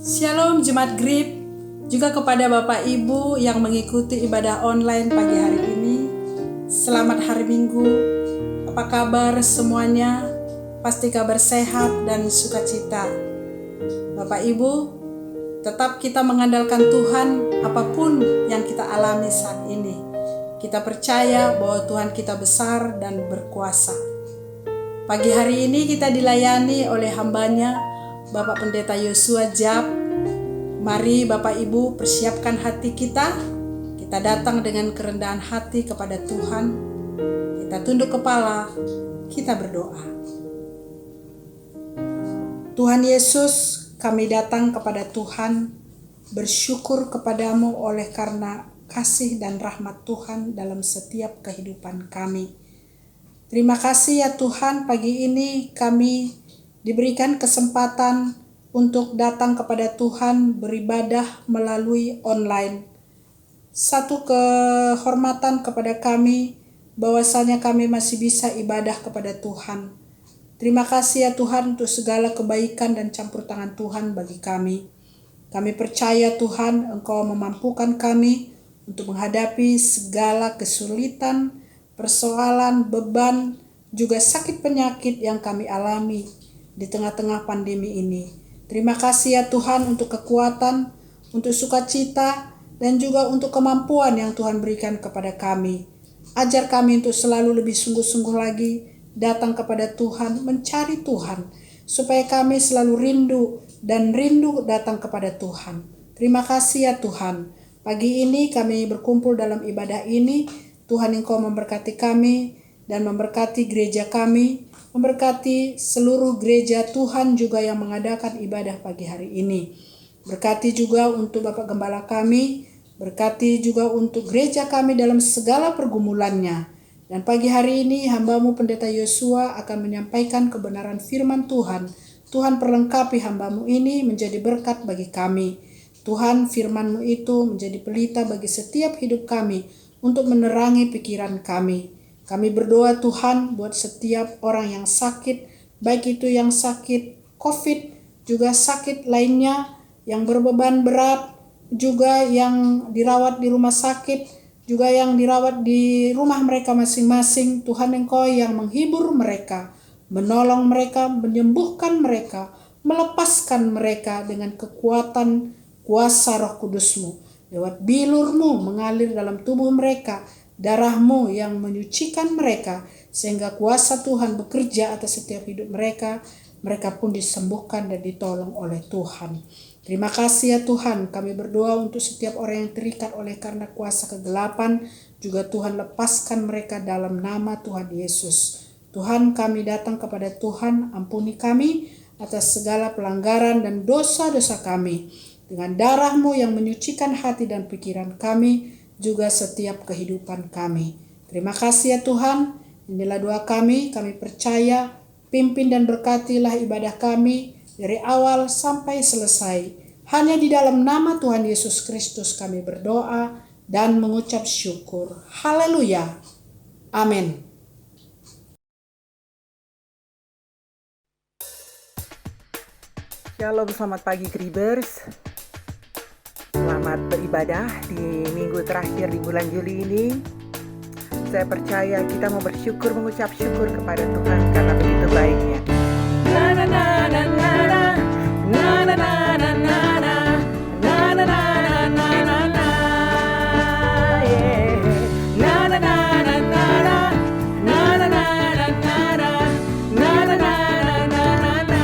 Shalom Jemaat Grip, juga kepada Bapak Ibu yang mengikuti ibadah online pagi hari ini. Selamat hari Minggu. Apa kabar semuanya? Pasti kabar sehat dan sukacita. Bapak Ibu, tetap kita mengandalkan Tuhan apapun yang kita alami saat ini. Kita percaya bahwa Tuhan kita besar dan berkuasa. Pagi hari ini kita dilayani oleh hambanya Bapak Pendeta Yosua Jab. Mari Bapak Ibu persiapkan hati kita. Kita datang dengan kerendahan hati kepada Tuhan. Kita tunduk kepala, kita berdoa. Tuhan Yesus, kami datang kepada Tuhan, bersyukur kepadamu oleh karena kasih dan rahmat Tuhan dalam setiap kehidupan kami. Terima kasih ya Tuhan, pagi ini kami diberikan kesempatan untuk datang kepada Tuhan beribadah melalui online. Satu kehormatan kepada kami bahwasanya kami masih bisa ibadah kepada Tuhan. Terima kasih ya Tuhan untuk segala kebaikan dan campur tangan Tuhan bagi kami. Kami percaya Tuhan Engkau memampukan kami untuk menghadapi segala kesulitan, persoalan, beban, juga sakit penyakit yang kami alami di tengah-tengah pandemi ini. Terima kasih ya Tuhan untuk kekuatan, untuk sukacita, dan juga untuk kemampuan yang Tuhan berikan kepada kami. Ajar kami untuk selalu lebih sungguh-sungguh lagi datang kepada Tuhan, mencari Tuhan, supaya kami selalu rindu datang kepada Tuhan. Terima kasih ya Tuhan. Pagi ini kami berkumpul dalam ibadah ini. Tuhan Engkau memberkati kami dan memberkati gereja kami, memberkati seluruh gereja Tuhan juga yang mengadakan ibadah pagi hari ini. Berkati juga untuk Bapak Gembala kami, berkati juga untuk gereja kami dalam segala pergumulannya. Dan pagi hari ini hamba-Mu Pendeta Yosua akan menyampaikan kebenaran firman Tuhan. Tuhan perlengkapi hamba-Mu ini menjadi berkat bagi kami. Tuhan, firman-Mu itu menjadi pelita bagi setiap hidup kami untuk menerangi pikiran kami. Kami berdoa Tuhan buat setiap orang yang sakit, baik itu yang sakit COVID, juga sakit lainnya, yang berbeban berat, juga yang dirawat di rumah sakit, juga yang dirawat di rumah mereka masing-masing. Tuhan Engkau yang menghibur mereka, menolong mereka, menyembuhkan mereka, melepaskan mereka dengan kekuatan kuasa Roh Kudus-Mu. Lewat bilur-Mu mengalir dalam tubuh mereka, darah-Mu yang menyucikan mereka, sehingga kuasa Tuhan bekerja atas setiap hidup mereka. Mereka pun disembuhkan dan ditolong oleh Tuhan. Terima kasih ya Tuhan. Kami berdoa untuk setiap orang yang terikat oleh karena kuasa kegelapan. Juga Tuhan lepaskan mereka dalam nama Tuhan Yesus. Tuhan, kami datang kepada Tuhan. Ampuni kami atas segala pelanggaran dan dosa-dosa kami. Dengan darah-Mu yang menyucikan hati dan pikiran kami, juga setiap kehidupan kami. Terima kasih ya Tuhan. Inilah doa kami percaya, pimpin dan berkatilah ibadah kami dari awal sampai selesai. Hanya di dalam nama Tuhan Yesus Kristus kami berdoa dan mengucap syukur. Haleluya. Amin. Shalom, selamat pagi Gribers. Selamat beribadah di minggu terakhir di bulan Juli ini. Saya percaya kita mau bersyukur, mengucap syukur kepada Tuhan karena begitu baiknya. Na na na na na na na na na na na na na na na na na yeah. Na na na na na na na na na na na na na na.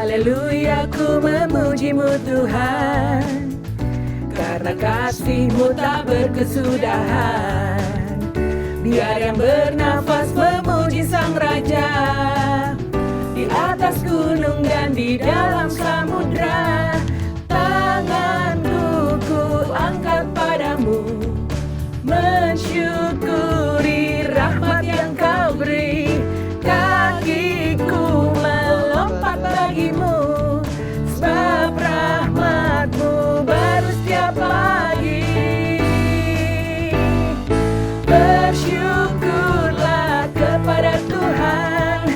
Haleluya, ku memuji-Mu Tuhan, karena kasih-Mu tak berkesudahan. Biar yang bernafas memuji Sang Raja, di atas gunung dan di dalam samudra. Tanganku ku angkat padamu, mensyukuri rahmat yang Kau beri. Kakiku melompat bagimu, sebab rahmat-Mu baru setiap pagi. Bersyukurlah kepada Tuhan,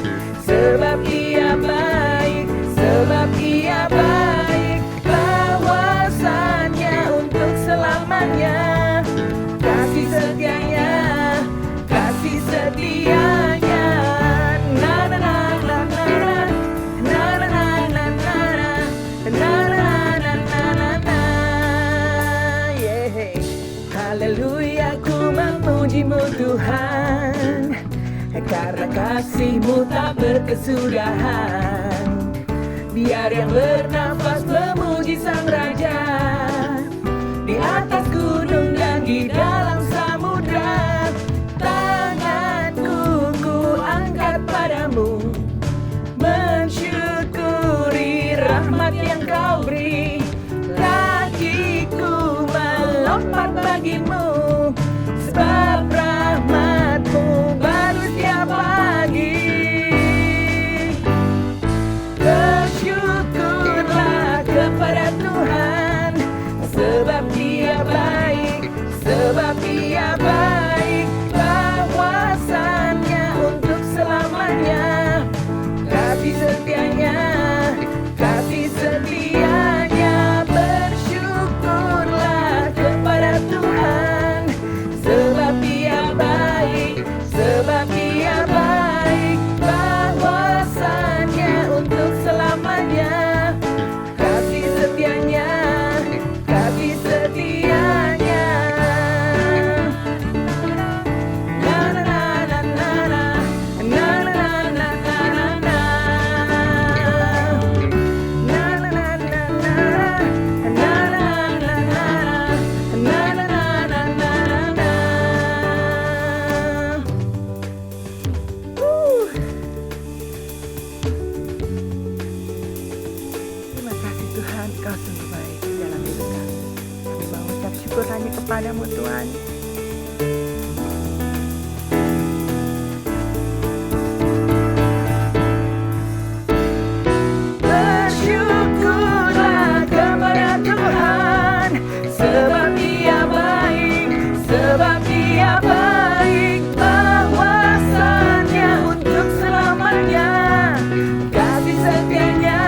sebab Ia baik, sebab Ia baik. Bawasannya untuk selamanya, kasih setianya, kasih setianya. Na na na na na na na na na na na na na na. Yeah. Haleluya, ku memuji-Mu Tuhan, karena kasih-Mu tak berkesudahan. Biar yang bernafas memuji Sang Raja, di atas gunung dan di dalam samudra. Tanganku ku angkat padamu, mensyukuri rahmat yang Kau beri. Kakiku melompat bagimu, sebab rahmat-Mu baru setiap pagi. Bersyukurlah kepada Tuhan, sebab Dia baik, sebab Ia baik. Bawasannya untuk selamanya, kasih setianya, kasih setianya. Bersyukurlah kepada Tuhan, sebab Dia baik, sebab Ia baik. Bawasannya untuk selamanya, kasih setianya, kasih setianya. Na na na na na na na na na na na. Na na na na na na na na na na. Terima kasih Tuhan, Kau sungguh baik dalam hidup kami. Kami mengucap syukur hanya kepada-Mu Tuhan. Bersyukurlah kepada Tuhan, sebab Dia baik, sebab Dia baik. Bawasannya untuk selamanya, kasih setianya,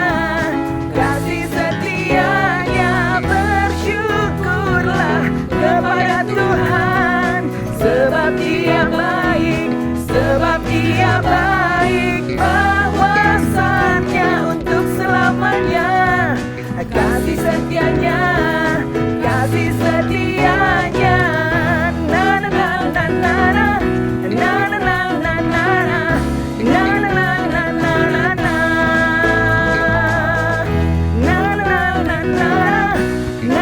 kasih setianya. Bersyukurlah kepada Tuhan, sebab Dia baik, sebab Dia baik. Bawasannya untuk selamanya, kasih setianya, kasih setianya. Na na na na na na na na na na na na na na na na. Na na na na na na na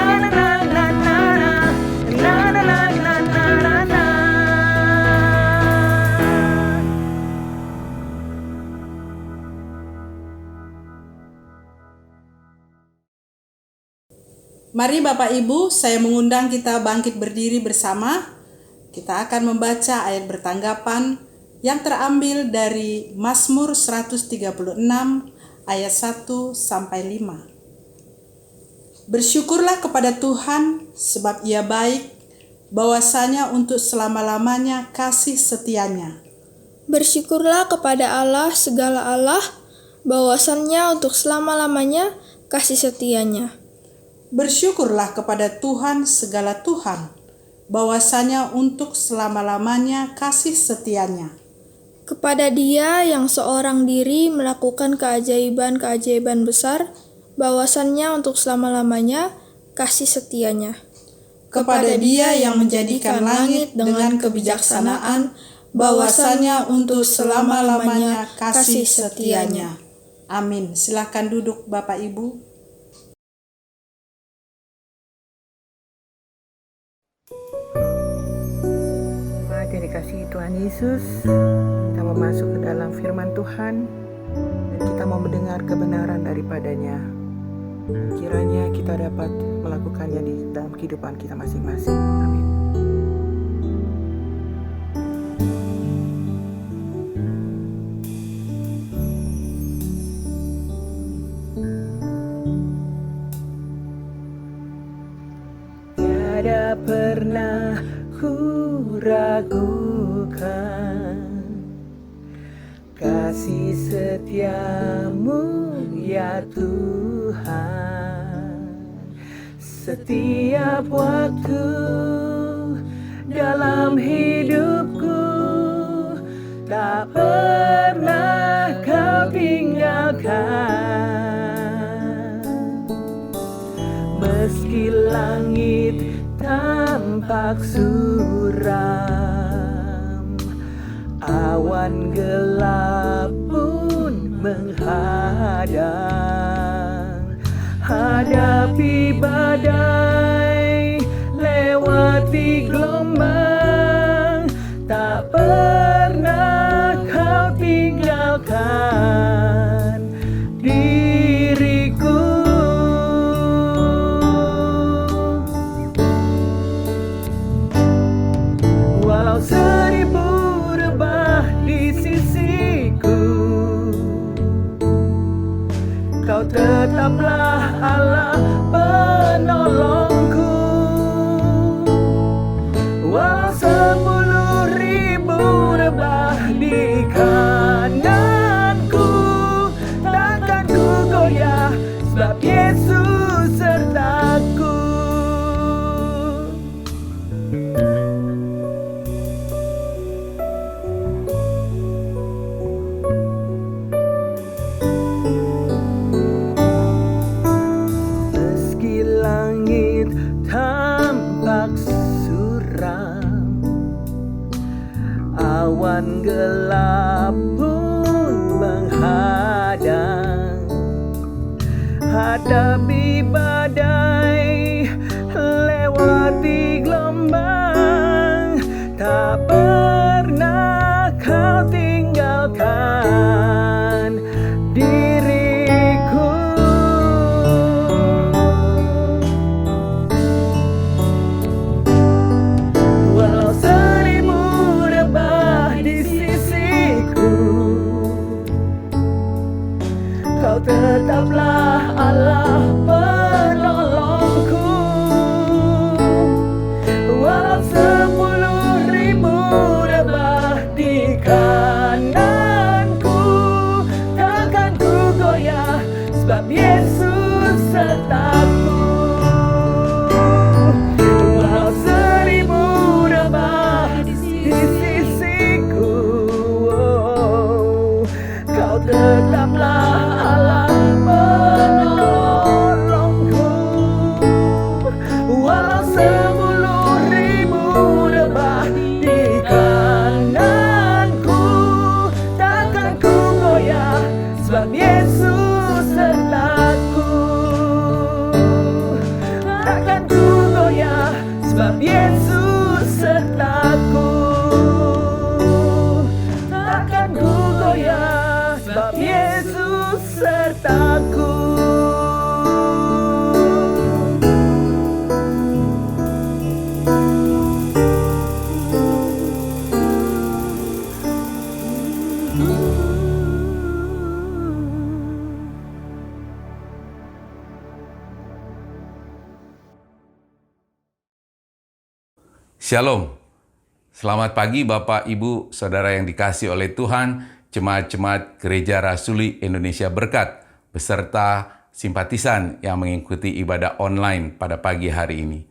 na na na na na na. Mari Bapak Ibu, saya mengundang kita bangkit berdiri bersama. Kita akan membaca ayat bertanggapan yang terambil dari Mazmur 136 ayat 1 sampai 5. Bersyukurlah kepada Tuhan, sebab Ia baik, bahwasanya untuk selama-lamanya kasih setianya. Bersyukurlah kepada Allah segala Allah, bahwasannya untuk selama-lamanya kasih setianya. Bersyukurlah kepada Tuhan segala Tuhan, bahwasanya untuk selama-lamanya kasih setianya. Kepada Dia yang seorang diri melakukan keajaiban-keajaiban besar, bahwasannya untuk selama-lamanya kasih setianya. Kepada Dia yang menjadikan langit dengan kebijaksanaan, bahwasanya untuk selama-lamanya kasih setianya. Amin. Silakan duduk Bapak Ibu. yang dikasihi Tuhan Yesus, kita mau masuk ke dalam firman Tuhan dan kita mau mendengar kebenaran daripadanya. Kiranya kita dapat melakukannya di dalam kehidupan kita masing-masing. Amin. Tiada pernah ku ragukan kasih setiamu ya Tuhan. Setiap waktu dalam hidupku tak pernah kau tinggalkan. Meski langit tampak suram, awan gelap pun menghadang. Hadapi badai, lewati gelombang, tak pernah kau tinggalkan diriku. Walau 1000 rebah di sisiku, Kau tetaplah Allah penolongku. Walau 10.000 rebah di kananku, takkan ku goyah sebab Yesus sertaku. Tampak suram, awan gelap pun menghadang. Hadapi badai, lewati gelombang, tak pernah kau tinggalkan diriku. Walau 1000 rebah di sisiku, Kau tetaplah Allah penolongku. Walau 10.000 rebah di kananku, takkan ku goyah sebab Yesus sertaku. Walau 1000 rebah di sisiku, Kau tetaplah Allah penolongku. Walau 10.000 rebah di kananku, takkan ku goyah sebab Yesus sertaku. Takkan ku goyah sebab Yesus sertaku. Takkan ku goyah sebab Yesus sertaku. Shalom. Selamat pagi Bapak, Ibu, Saudara yang dikasihi oleh Tuhan, Jemaat-Jemaat Gereja Rasuli Indonesia Berkat, beserta simpatisan yang mengikuti ibadah online pada pagi hari ini.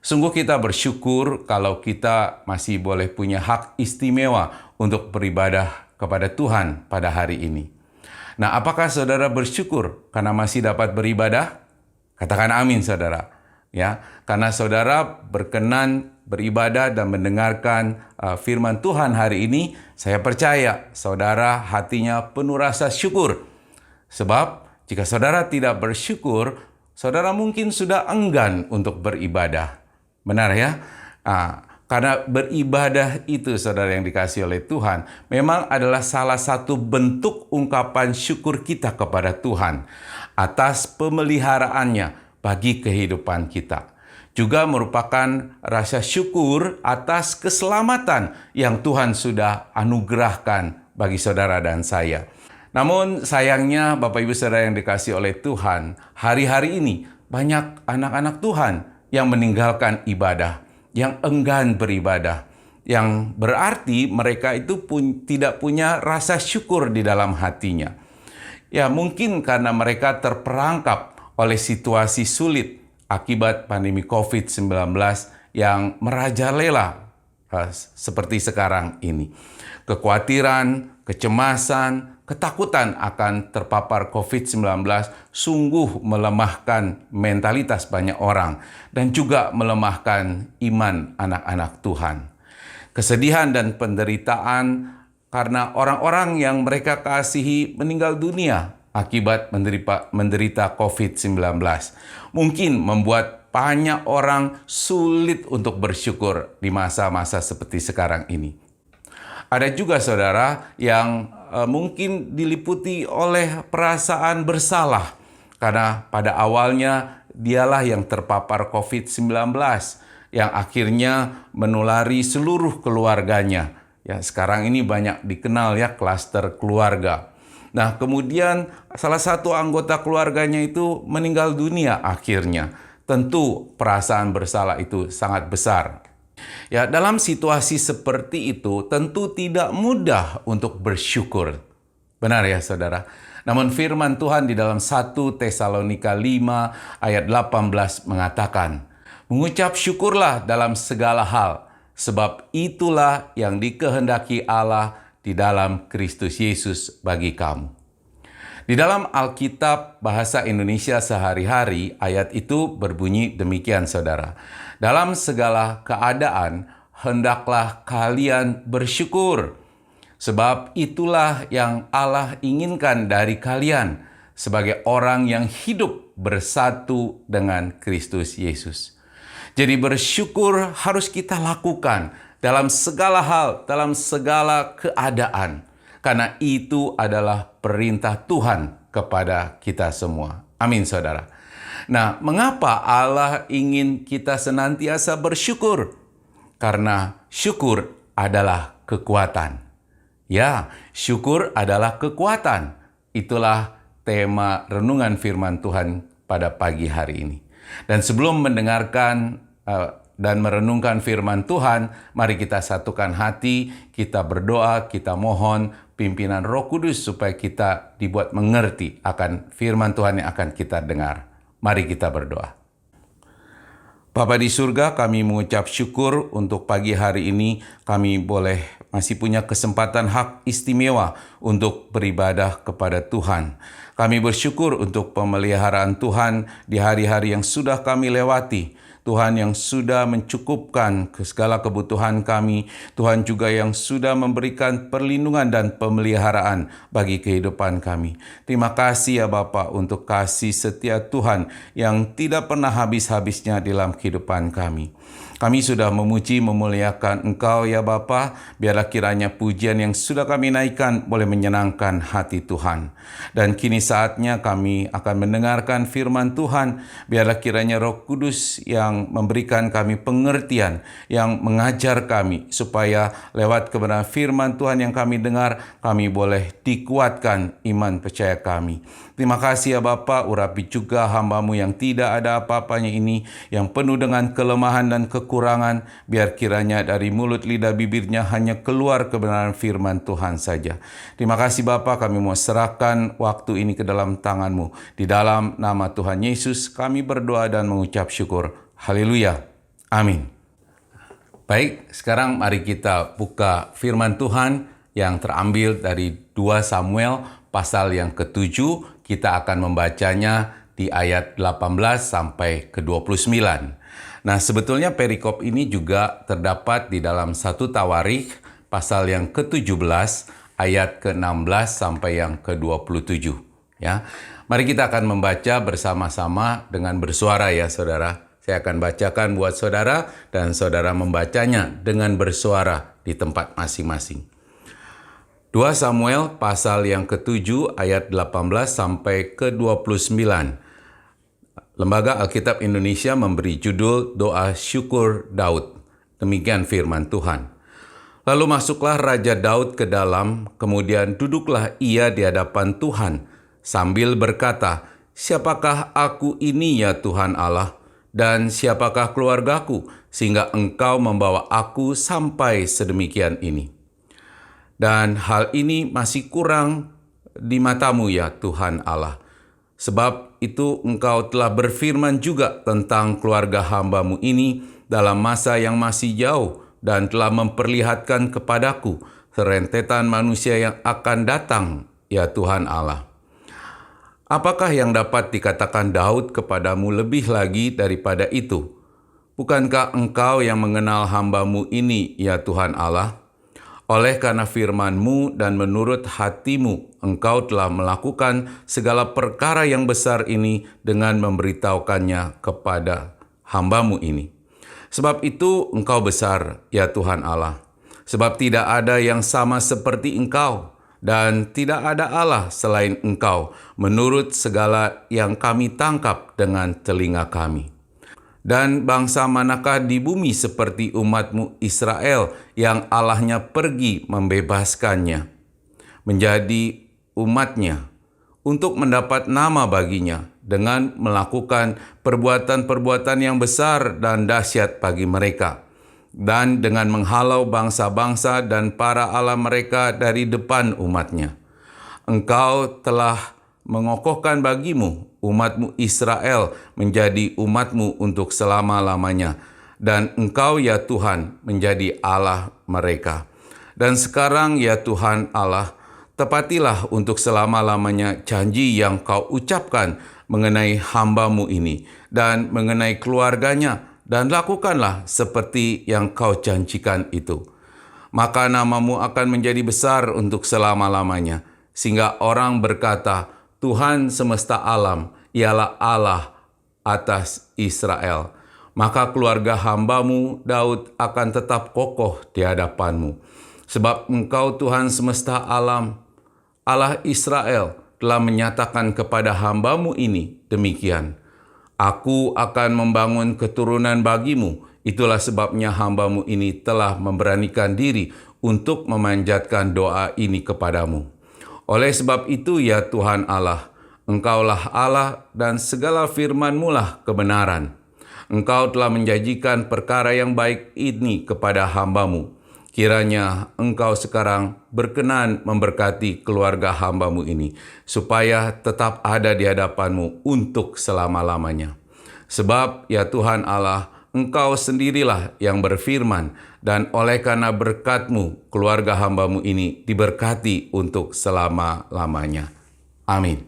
Sungguh kita bersyukur kalau kita masih boleh punya hak istimewa untuk beribadah kepada Tuhan pada hari ini. Nah, apakah saudara bersyukur karena masih dapat beribadah? Katakan amin, saudara. Ya, karena saudara berkenan beribadah dan mendengarkan firman Tuhan hari ini, saya percaya saudara hatinya penuh rasa syukur. Sebab jika saudara tidak bersyukur, saudara mungkin sudah enggan untuk beribadah. Benar ya? Karena beribadah itu, saudara yang dikasihi oleh Tuhan, memang adalah salah satu bentuk ungkapan syukur kita kepada Tuhan atas pemeliharaannya bagi kehidupan kita. Juga merupakan rasa syukur atas keselamatan yang Tuhan sudah anugerahkan bagi saudara dan saya. Namun sayangnya Bapak Ibu Saudara yang dikasihi oleh Tuhan, hari-hari ini banyak anak-anak Tuhan yang meninggalkan ibadah, yang enggan beribadah, yang berarti mereka itu tidak punya rasa syukur di dalam hatinya. Ya, mungkin karena mereka terperangkap oleh situasi sulit akibat pandemi COVID-19 yang merajalela seperti sekarang ini. Kekhawatiran, kecemasan, ketakutan akan terpapar COVID-19 sungguh melemahkan mentalitas banyak orang dan juga melemahkan iman anak-anak Tuhan. Kesedihan dan penderitaan karena orang-orang yang mereka kasihi meninggal dunia akibat menderita COVID-19 mungkin membuat banyak orang sulit untuk bersyukur di masa-masa seperti sekarang ini. Ada juga saudara yang mungkin diliputi oleh perasaan bersalah karena pada awalnya dialah yang terpapar COVID-19 yang akhirnya menulari seluruh keluarganya. Ya, sekarang ini banyak dikenal ya klaster keluarga. Nah, kemudian salah satu anggota keluarganya itu meninggal dunia akhirnya. Tentu perasaan bersalah itu sangat besar. Ya, dalam situasi seperti itu tentu tidak mudah untuk bersyukur. Benar ya saudara? Namun firman Tuhan di dalam 1 Tesalonika 5 ayat 18 mengatakan, mengucap syukurlah dalam segala hal, sebab itulah yang dikehendaki Allah di dalam Kristus Yesus bagi kamu. Di dalam Alkitab bahasa Indonesia sehari-hari, ayat itu berbunyi demikian saudara. Dalam segala keadaan, hendaklah kalian bersyukur. Sebab itulah yang Allah inginkan dari kalian sebagai orang yang hidup bersatu dengan Kristus Yesus. Jadi bersyukur harus kita lakukan dalam segala hal, dalam segala keadaan. Karena itu adalah perintah Tuhan kepada kita semua. Amin saudara. Nah, mengapa Allah ingin kita senantiasa bersyukur? Karena syukur adalah kekuatan. Ya, syukur adalah kekuatan. Itulah tema renungan firman Tuhan pada pagi hari ini. Dan sebelum mendengarkan dan merenungkan firman Tuhan, mari kita satukan hati, kita berdoa, kita mohon pimpinan Roh Kudus supaya kita dibuat mengerti akan firman Tuhan yang akan kita dengar. Mari kita berdoa. Bapa di surga, kami mengucap syukur untuk pagi hari ini kami boleh masih punya kesempatan hak istimewa untuk beribadah kepada Tuhan. Kami bersyukur untuk pemeliharaan Tuhan di hari-hari yang sudah kami lewati. Tuhan yang sudah mencukupkan segala kebutuhan kami. Tuhan juga yang sudah memberikan perlindungan dan pemeliharaan bagi kehidupan kami. Terima kasih ya Bapa untuk kasih setia Tuhan yang tidak pernah habis-habisnya dalam kehidupan kami. Kami sudah memuji, memuliakan Engkau ya Bapa. Biarlah kiranya pujian yang sudah kami naikkan boleh menyenangkan hati Tuhan. Dan kini saatnya kami akan mendengarkan firman Tuhan. Biarlah kiranya Roh Kudus yang memberikan kami pengertian, yang mengajar kami, supaya lewat kebenaran firman Tuhan yang kami dengar, kami boleh dikuatkan iman percaya kami. Terima kasih ya Bapa, urapi juga hamba-Mu yang tidak ada apa-apanya ini, yang penuh dengan kelemahan dan kekurangan, biar kiranya dari mulut lidah bibirnya hanya keluar kebenaran firman Tuhan saja. Terima kasih Bapa, kami mau serahkan waktu ini ke dalam tangan-Mu. Di dalam nama Tuhan Yesus kami berdoa dan mengucap syukur. Haleluya. Amin. Baik, sekarang mari kita buka firman Tuhan yang terambil dari 2 Samuel pasal yang ke-7. Kita akan membacanya di ayat 18 sampai ke-29. Nah, sebetulnya perikop ini juga terdapat di dalam 1 Tawarikh pasal yang ke-17 ayat ke-16 sampai yang ke-27. Ya. Mari kita akan membaca bersama-sama dengan bersuara ya saudara. Saya akan bacakan buat saudara dan saudara membacanya dengan bersuara di tempat masing-masing. 2 Samuel pasal yang ke-7 ayat 18 sampai ke-29. Lembaga Alkitab Indonesia memberi judul Doa Syukur Daud. Demikian firman Tuhan. Lalu masuklah Raja Daud ke dalam, kemudian duduklah ia di hadapan Tuhan, sambil berkata, "Siapakah aku ini ya Tuhan Allah, dan siapakah keluargaku, sehingga Engkau membawa aku sampai sedemikian ini? Dan hal ini masih kurang di matamu ya Tuhan Allah. Sebab itu Engkau telah berfirman juga tentang keluarga hamba-Mu ini dalam masa yang masih jauh, dan telah memperlihatkan kepadaku serentetan manusia yang akan datang ya Tuhan Allah. Apakah yang dapat dikatakan Daud kepadamu lebih lagi daripada itu? Bukankah Engkau yang mengenal hamba-Mu ini ya Tuhan Allah? Oleh karena firman-Mu dan menurut hati-Mu, Engkau telah melakukan segala perkara yang besar ini dengan memberitahukannya kepada hamba-Mu ini. Sebab itu Engkau besar, ya Tuhan Allah. Sebab tidak ada yang sama seperti Engkau, dan tidak ada Allah selain Engkau, menurut segala yang kami tangkap dengan telinga kami. Dan bangsa manakah di bumi seperti umat-Mu Israel yang Allahnya pergi membebaskannya menjadi umatnya untuk mendapat nama baginya dengan melakukan perbuatan-perbuatan yang besar dan dahsyat bagi mereka, dan dengan menghalau bangsa-bangsa dan para allah mereka dari depan umatnya. Engkau telah mengokohkan bagimu umat-Mu Israel menjadi umat-Mu untuk selama-lamanya, dan Engkau ya Tuhan menjadi Allah mereka. Dan sekarang ya Tuhan Allah, tepatilah untuk selama-lamanya janji yang Kau ucapkan mengenai hamba-Mu ini dan mengenai keluarganya, dan lakukanlah seperti yang Kau janjikan itu. Maka nama-Mu akan menjadi besar untuk selama-lamanya, sehingga orang berkata, Tuhan semesta alam ialah Allah atas Israel. Maka keluarga hamba-Mu Daud akan tetap kokoh di hadapan-Mu. Sebab Engkau Tuhan semesta alam, Allah Israel, telah menyatakan kepada hamba-Mu ini demikian. Aku akan membangun keturunan bagimu. Itulah sebabnya hamba-Mu ini telah memberanikan diri untuk memanjatkan doa ini kepadamu. Oleh sebab itu ya Tuhan Allah, Engkaulah Allah dan segala firman-Mu lah kebenaran. Engkau telah menjanjikan perkara yang baik ini kepada hamba-Mu. Kiranya Engkau sekarang berkenan memberkati keluarga hamba-Mu ini, supaya tetap ada di hadapan-Mu untuk selama-lamanya. Sebab ya Tuhan Allah, Engkau sendirilah yang berfirman, dan oleh karena berkat-Mu, keluarga hamba-Mu ini diberkati untuk selama-lamanya. Amin.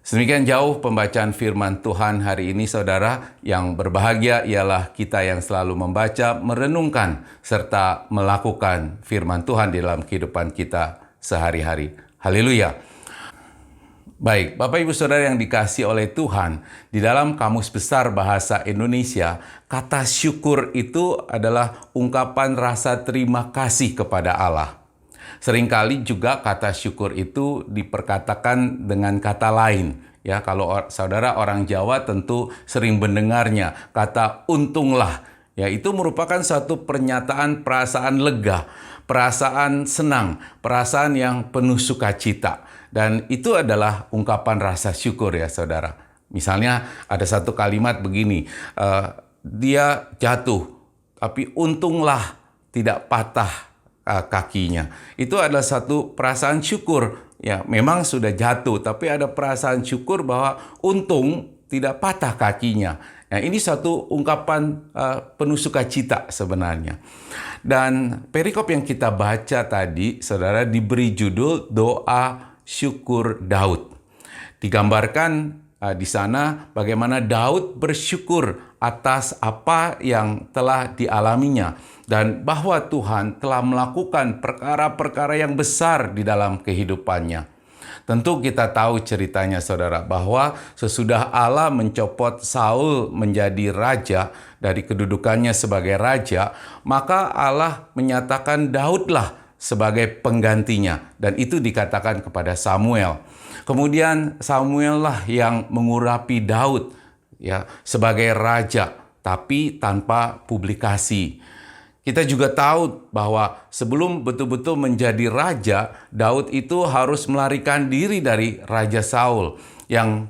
Sedemikian jauh pembacaan firman Tuhan hari ini, saudara. Yang berbahagia ialah kita yang selalu membaca, merenungkan, serta melakukan firman Tuhan di dalam kehidupan kita sehari-hari. Haleluya. Baik, Bapak Ibu Saudara yang dikasihi oleh Tuhan, di dalam Kamus Besar Bahasa Indonesia, kata syukur itu adalah ungkapan rasa terima kasih kepada Allah. Seringkali juga kata syukur itu diperkatakan dengan kata lain. Ya, kalau saudara orang Jawa tentu sering mendengarnya, kata untunglah. Ya, itu merupakan satu pernyataan perasaan lega, perasaan senang, perasaan yang penuh sukacita. Dan itu adalah ungkapan rasa syukur ya saudara. Misalnya ada satu kalimat begini, dia jatuh, tapi untunglah tidak patah kakinya. Itu adalah satu perasaan syukur. Ya, memang sudah jatuh, tapi ada perasaan syukur bahwa untung tidak patah kakinya. Nah, ini satu ungkapan penuh sukacita sebenarnya. Dan perikop yang kita baca tadi, saudara, diberi judul Doa Syukur Daud. Digambarkan di sana bagaimana Daud bersyukur atas apa yang telah dialaminya dan bahwa Tuhan telah melakukan perkara-perkara yang besar di dalam kehidupannya. Tentu kita tahu ceritanya saudara, bahwa sesudah Allah mencopot Saul menjadi raja dari kedudukannya sebagai raja, maka Allah menyatakan Daudlah sebagai penggantinya, dan itu dikatakan kepada Samuel. Kemudian Samuel lah yang mengurapi Daud ya sebagai raja, tapi tanpa publikasi. Kita juga tahu bahwa sebelum betul-betul menjadi raja, Daud itu harus melarikan diri dari Raja Saul yang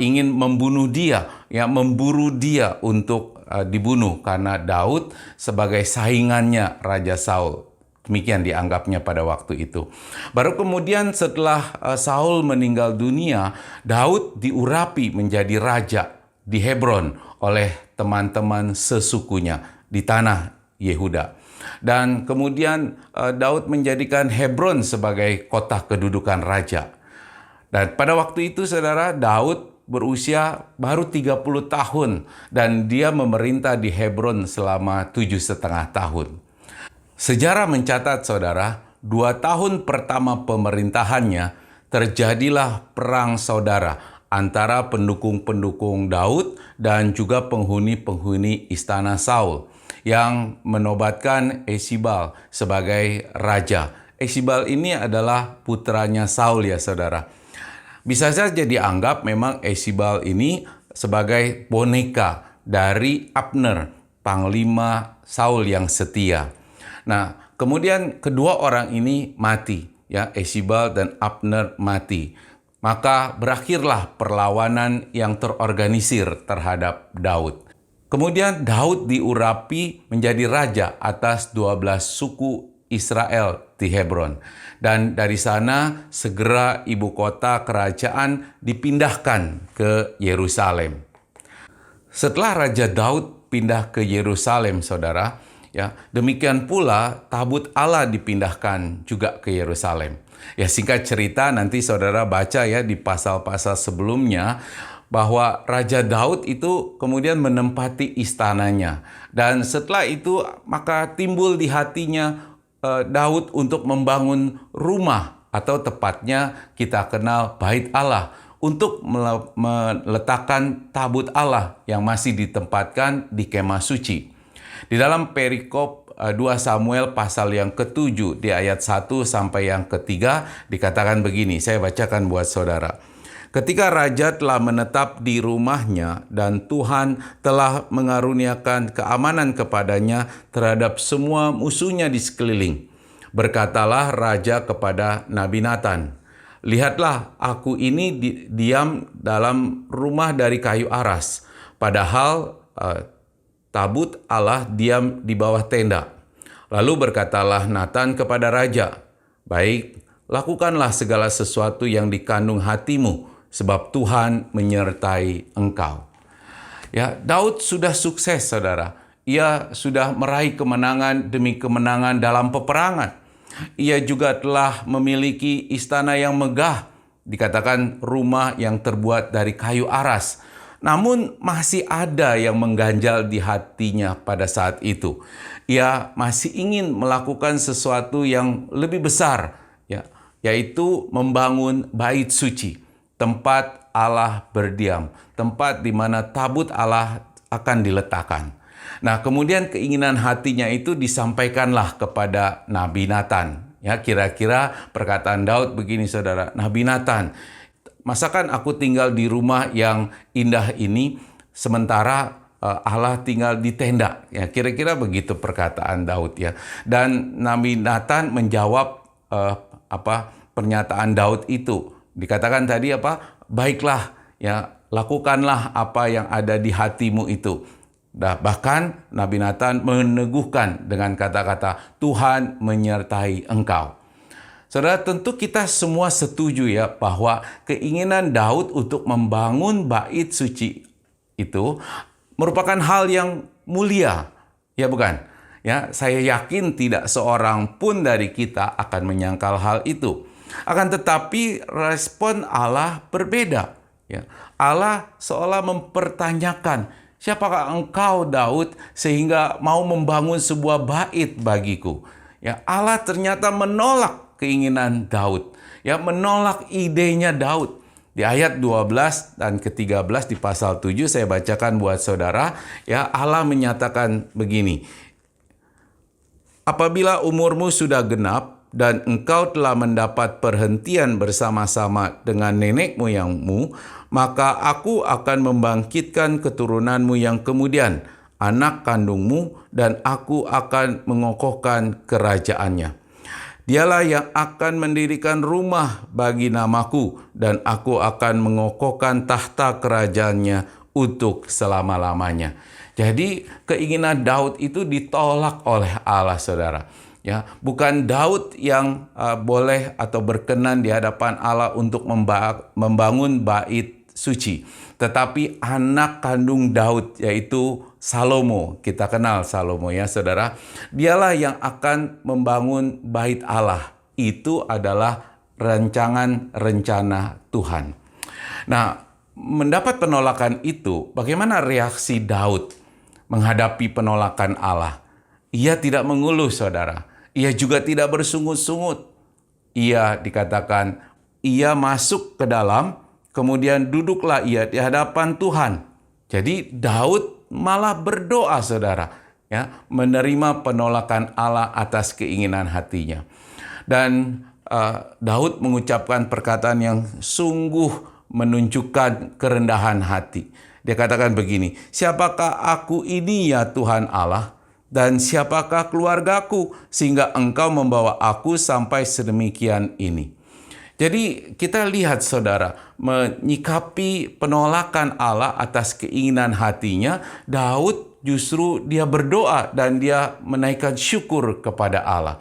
ingin membunuh dia, ya memburu dia untuk dibunuh karena Daud sebagai saingannya Raja Saul. Demikian dianggapnya pada waktu itu. Baru kemudian setelah Saul meninggal dunia, Daud diurapi menjadi raja di Hebron oleh teman-teman sesukunya di tanah Yehuda. Dan kemudian Daud menjadikan Hebron sebagai kota kedudukan raja. Dan pada waktu itu saudara, Daud berusia baru 30 tahun dan dia memerintah di Hebron selama 7,5 tahun. Sejarah mencatat saudara, 2 tahun pertama pemerintahannya terjadilah perang saudara antara pendukung-pendukung Daud dan juga penghuni-penghuni istana Saul yang menobatkan Esibal sebagai raja. Esibal ini adalah putranya Saul ya saudara. Bisa saja dianggap memang Esibal ini sebagai boneka dari Abner, panglima Saul yang setia. Nah, kemudian kedua orang ini mati, ya, Esibal dan Abner mati. Maka berakhirlah perlawanan yang terorganisir terhadap Daud. Kemudian Daud diurapi menjadi raja atas 12 suku Israel di Hebron. Dan dari sana segera ibu kota kerajaan dipindahkan ke Yerusalem. Setelah Raja Daud pindah ke Yerusalem, saudara, ya, demikian pula tabut Allah dipindahkan juga ke Yerusalem. Ya, singkat cerita nanti saudara baca ya di pasal-pasal sebelumnya bahwa Raja Daud itu kemudian menempati istananya. Dan setelah itu maka timbul di hatinya Daud untuk membangun rumah, atau tepatnya kita kenal Bait Allah, untuk meletakkan tabut Allah yang masih ditempatkan di kemah suci. Di dalam perikop 2 Samuel pasal yang ke-7 di ayat 1 sampai yang ke-3 dikatakan begini, saya bacakan buat saudara. Ketika raja telah menetap di rumahnya dan Tuhan telah mengaruniakan keamanan kepadanya terhadap semua musuhnya di sekeliling, berkatalah raja kepada Nabi Natan, "Lihatlah, aku ini diam dalam rumah dari kayu aras, padahal tabut Allah diam di bawah tenda." Lalu berkatalah Natan kepada raja, "Baik, lakukanlah segala sesuatu yang dikandung hatimu, sebab Tuhan menyertai engkau." Ya, Daud sudah sukses, saudara. Ia sudah meraih kemenangan demi kemenangan dalam peperangan. Ia juga telah memiliki istana yang megah, dikatakan rumah yang terbuat dari kayu aras. Namun masih ada yang mengganjal di hatinya pada saat itu. Ia masih ingin melakukan sesuatu yang lebih besar, ya, yaitu membangun bait suci, tempat Allah berdiam, tempat di mana tabut Allah akan diletakkan. Nah, kemudian keinginan hatinya itu disampaikanlah kepada Nabi Natan. Ya, kira-kira perkataan Daud begini, saudara. "Nabi Natan, masakan aku tinggal di rumah yang indah ini, sementara Allah tinggal di tenda?" Ya, kira-kira begitu perkataan Daud ya. Dan Nabi Natan menjawab pernyataan Daud itu. Dikatakan tadi "Baiklah, ya, lakukanlah apa yang ada di hatimu itu." Bahkan Nabi Natan meneguhkan dengan kata-kata, "Tuhan menyertai engkau." Saudara, tentu kita semua setuju ya bahwa keinginan Daud untuk membangun bait suci itu merupakan hal yang mulia, ya bukan? Ya, saya yakin tidak seorang pun dari kita akan menyangkal hal itu. Akan tetapi respon Allah berbeda. Ya, Allah seolah mempertanyakan, "Siapakah engkau Daud sehingga mau membangun sebuah bait bagiku?" Ya, Allah ternyata menolak keinginan Daud, ya, menolak idenya Daud. Di ayat 12 dan ke-13 di pasal 7 saya bacakan buat saudara, ya, Allah menyatakan begini. Apabila umurmu sudah genap dan engkau telah mendapat perhentian bersama-sama dengan nenek moyangmu, maka aku akan membangkitkan keturunanmu yang kemudian, anak kandungmu, dan aku akan mengokohkan kerajaannya. Dialah yang akan mendirikan rumah bagi namaku, dan aku akan mengokohkan tahta kerajaannya untuk selama-lamanya. Jadi keinginan Daud itu ditolak oleh Allah, saudara. Ya, bukan Daud yang boleh atau berkenan di hadapan Allah untuk membangun bait suci, tetapi anak kandung Daud, yaitu Salomo. Kita kenal Salomo, ya saudara. Dialah yang akan membangun bait Allah. Itu adalah rancangan rencana Tuhan. Nah, mendapat penolakan itu, bagaimana reaksi Daud menghadapi penolakan Allah? Ia tidak mengeluh, saudara. Ia juga tidak bersungut-sungut. Ia dikatakan, ia masuk ke dalam, kemudian duduklah ia di hadapan Tuhan. Jadi Daud malah berdoa, saudara, ya, menerima penolakan Allah atas keinginan hatinya. Dan Daud mengucapkan perkataan yang sungguh menunjukkan kerendahan hati. Dia katakan begini, siapakah aku ini ya Tuhan Allah, dan siapakah keluargaku sehingga engkau membawa aku sampai sedemikian ini. Jadi kita lihat, saudara, menyikapi penolakan Allah atas keinginan hatinya, Daud justru dia berdoa dan dia menaikkan syukur kepada Allah.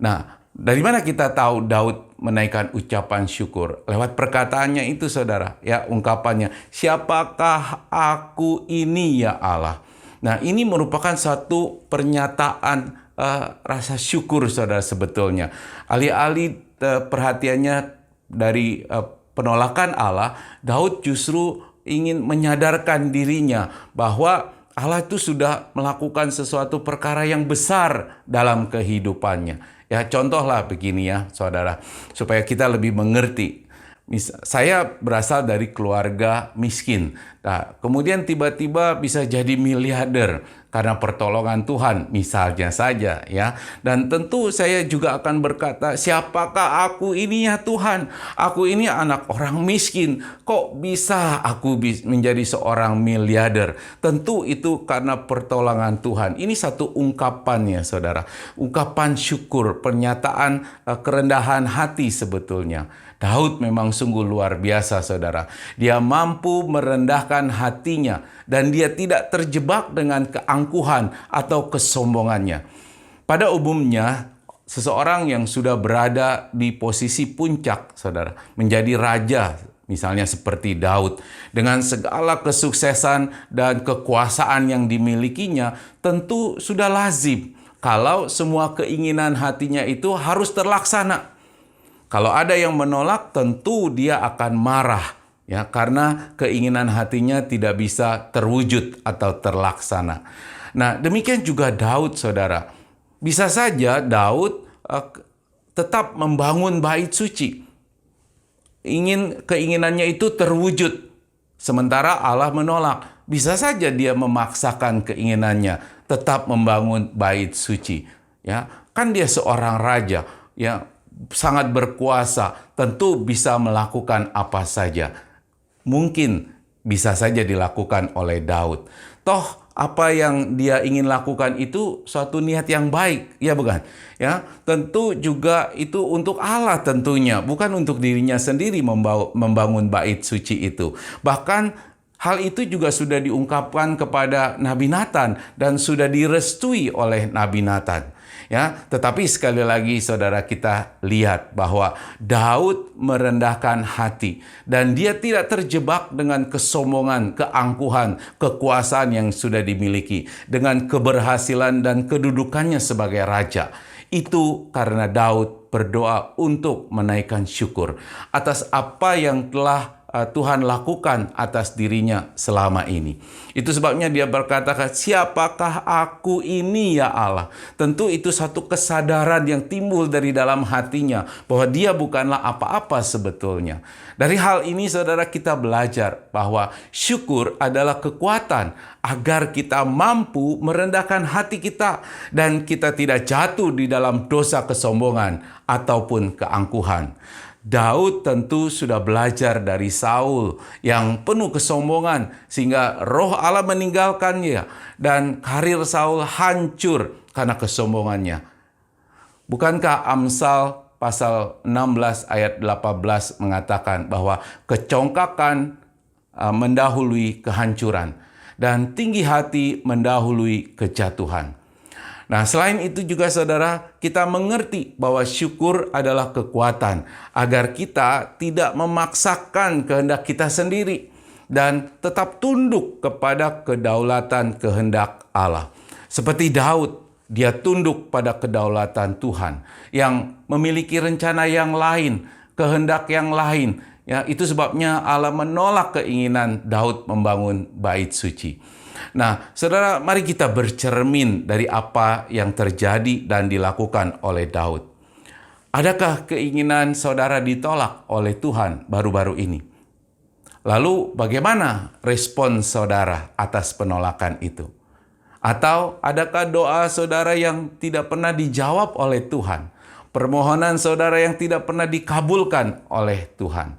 Nah, dari mana kita tahu Daud menaikkan ucapan syukur? Lewat perkataannya itu, saudara, ya, ungkapannya, siapakah aku ini ya Allah. Nah, ini merupakan satu pernyataan rasa syukur, saudara, sebetulnya. Alih-alih perhatiannya dari penolakan Allah, Daud justru ingin menyadarkan dirinya bahwa Allah itu sudah melakukan sesuatu perkara yang besar dalam kehidupannya. Ya, contohlah begini, ya saudara, supaya kita lebih mengerti. Saya berasal dari keluarga miskin. Nah, kemudian tiba-tiba bisa jadi miliarder karena pertolongan Tuhan, misalnya saja, ya. Dan tentu saya juga akan berkata, siapakah aku ini ya Tuhan? Aku ini anak orang miskin. Kok bisa aku menjadi seorang miliarder? Tentu itu karena pertolongan Tuhan. Ini satu ungkapan, ya saudara. Ungkapan syukur, pernyataan kerendahan hati sebetulnya. Daud memang sungguh luar biasa, saudara. Dia mampu merendahkan hatinya dan dia tidak terjebak dengan keangkuhan atau kesombongannya. Pada umumnya, seseorang yang sudah berada di posisi puncak, saudara, menjadi raja, misalnya seperti Daud, dengan segala kesuksesan dan kekuasaan yang dimilikinya, tentu sudah lazim kalau semua keinginan hatinya itu harus terlaksana. Kalau ada yang menolak, tentu dia akan marah, ya, karena keinginan hatinya tidak bisa terwujud atau terlaksana. Nah, demikian juga Daud, saudara. Bisa saja Daud tetap membangun bait suci. Keinginannya itu terwujud, sementara Allah menolak. Bisa saja dia memaksakan keinginannya tetap membangun bait suci. Ya, kan dia seorang raja, ya, sangat berkuasa, tentu bisa melakukan apa saja. Mungkin bisa saja dilakukan oleh Daud. Toh apa yang dia ingin lakukan itu suatu niat yang baik, ya bukan? Ya, tentu juga itu untuk Allah tentunya, bukan untuk dirinya sendiri membangun bait suci itu. Bahkan hal itu juga sudah diungkapkan kepada Nabi Nathan dan sudah direstui oleh Nabi Nathan. Ya, tetapi sekali lagi, saudara, kita lihat bahwa Daud merendahkan hati dan dia tidak terjebak dengan kesombongan, keangkuhan, kekuasaan yang sudah dimiliki dengan keberhasilan dan kedudukannya sebagai raja. Itu karena Daud berdoa untuk menaikkan syukur atas apa yang telah Tuhan lakukan atas dirinya selama ini. Itu sebabnya dia berkata, siapakah aku ini ya Allah? Tentu itu satu kesadaran yang timbul dari dalam hatinya bahwa dia bukanlah apa-apa sebetulnya. Dari hal ini saudara, kita belajar bahwa syukur adalah kekuatan agar kita mampu merendahkan hati kita dan kita tidak jatuh di dalam dosa kesombongan ataupun keangkuhan. Daud tentu sudah belajar dari Saul yang penuh kesombongan sehingga roh Allah meninggalkannya dan karir Saul hancur karena kesombongannya. Bukankah Amsal pasal 16 ayat 18 mengatakan bahwa kecongkakan mendahului kehancuran dan tinggi hati mendahului kejatuhan. Nah, selain itu juga saudara, kita mengerti bahwa syukur adalah kekuatan agar kita tidak memaksakan kehendak kita sendiri dan tetap tunduk kepada kedaulatan kehendak Allah. Seperti Daud, dia tunduk pada kedaulatan Tuhan yang memiliki rencana yang lain, kehendak yang lain. Ya, itu sebabnya Allah menolak keinginan Daud membangun bait suci. Nah, saudara, mari kita bercermin dari apa yang terjadi dan dilakukan oleh Daud. Adakah keinginan saudara ditolak oleh Tuhan baru-baru ini? Lalu bagaimana respon saudara atas penolakan itu? Atau adakah doa saudara yang tidak pernah dijawab oleh Tuhan? Permohonan saudara yang tidak pernah dikabulkan oleh Tuhan?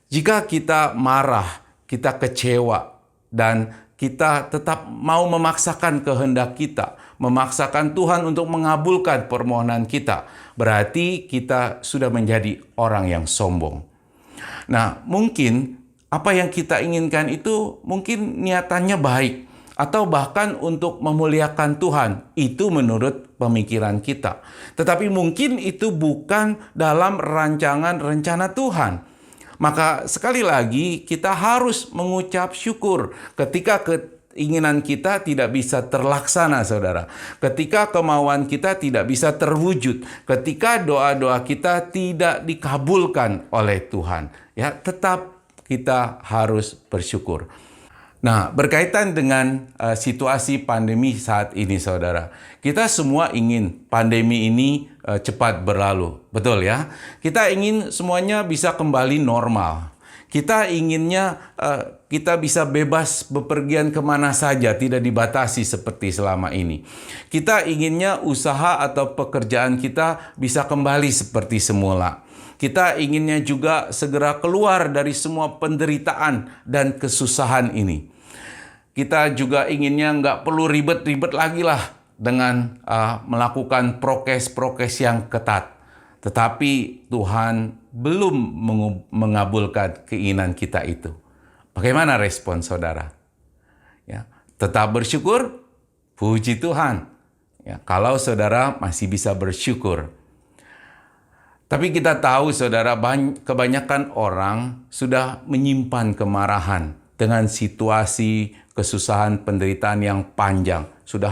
Jika kita marah, kita kecewa, dan kita tetap mau memaksakan kehendak kita, memaksakan Tuhan untuk mengabulkan permohonan kita, berarti kita sudah menjadi orang yang sombong. Nah, mungkin apa yang kita inginkan itu mungkin niatannya baik, atau bahkan untuk memuliakan Tuhan, itu menurut pemikiran kita. Tetapi mungkin itu bukan dalam rancangan rencana Tuhan. Maka sekali lagi kita harus mengucap syukur ketika keinginan kita tidak bisa terlaksana, saudara. Ketika kemauan kita tidak bisa terwujud, ketika doa-doa kita tidak dikabulkan oleh Tuhan, ya tetap kita harus bersyukur. Nah, berkaitan dengan situasi pandemi saat ini, saudara, kita semua ingin pandemi ini cepat berlalu, betul ya? Kita ingin semuanya bisa kembali normal. Kita inginnya kita bisa bebas bepergian kemana saja, tidak dibatasi seperti selama ini. Kita inginnya usaha atau pekerjaan kita bisa kembali seperti semula. Kita inginnya juga segera keluar dari semua penderitaan dan kesusahan ini. Kita juga inginnya nggak perlu ribet-ribet lagi lah dengan melakukan prokes-prokes yang ketat. Tetapi Tuhan belum mengabulkan keinginan kita itu. Bagaimana respon saudara? Ya, tetap bersyukur, puji Tuhan. Ya, kalau saudara masih bisa bersyukur. Tapi kita tahu saudara, kebanyakan orang sudah menyimpan kemarahan dengan situasi kesusahan penderitaan yang panjang. Sudah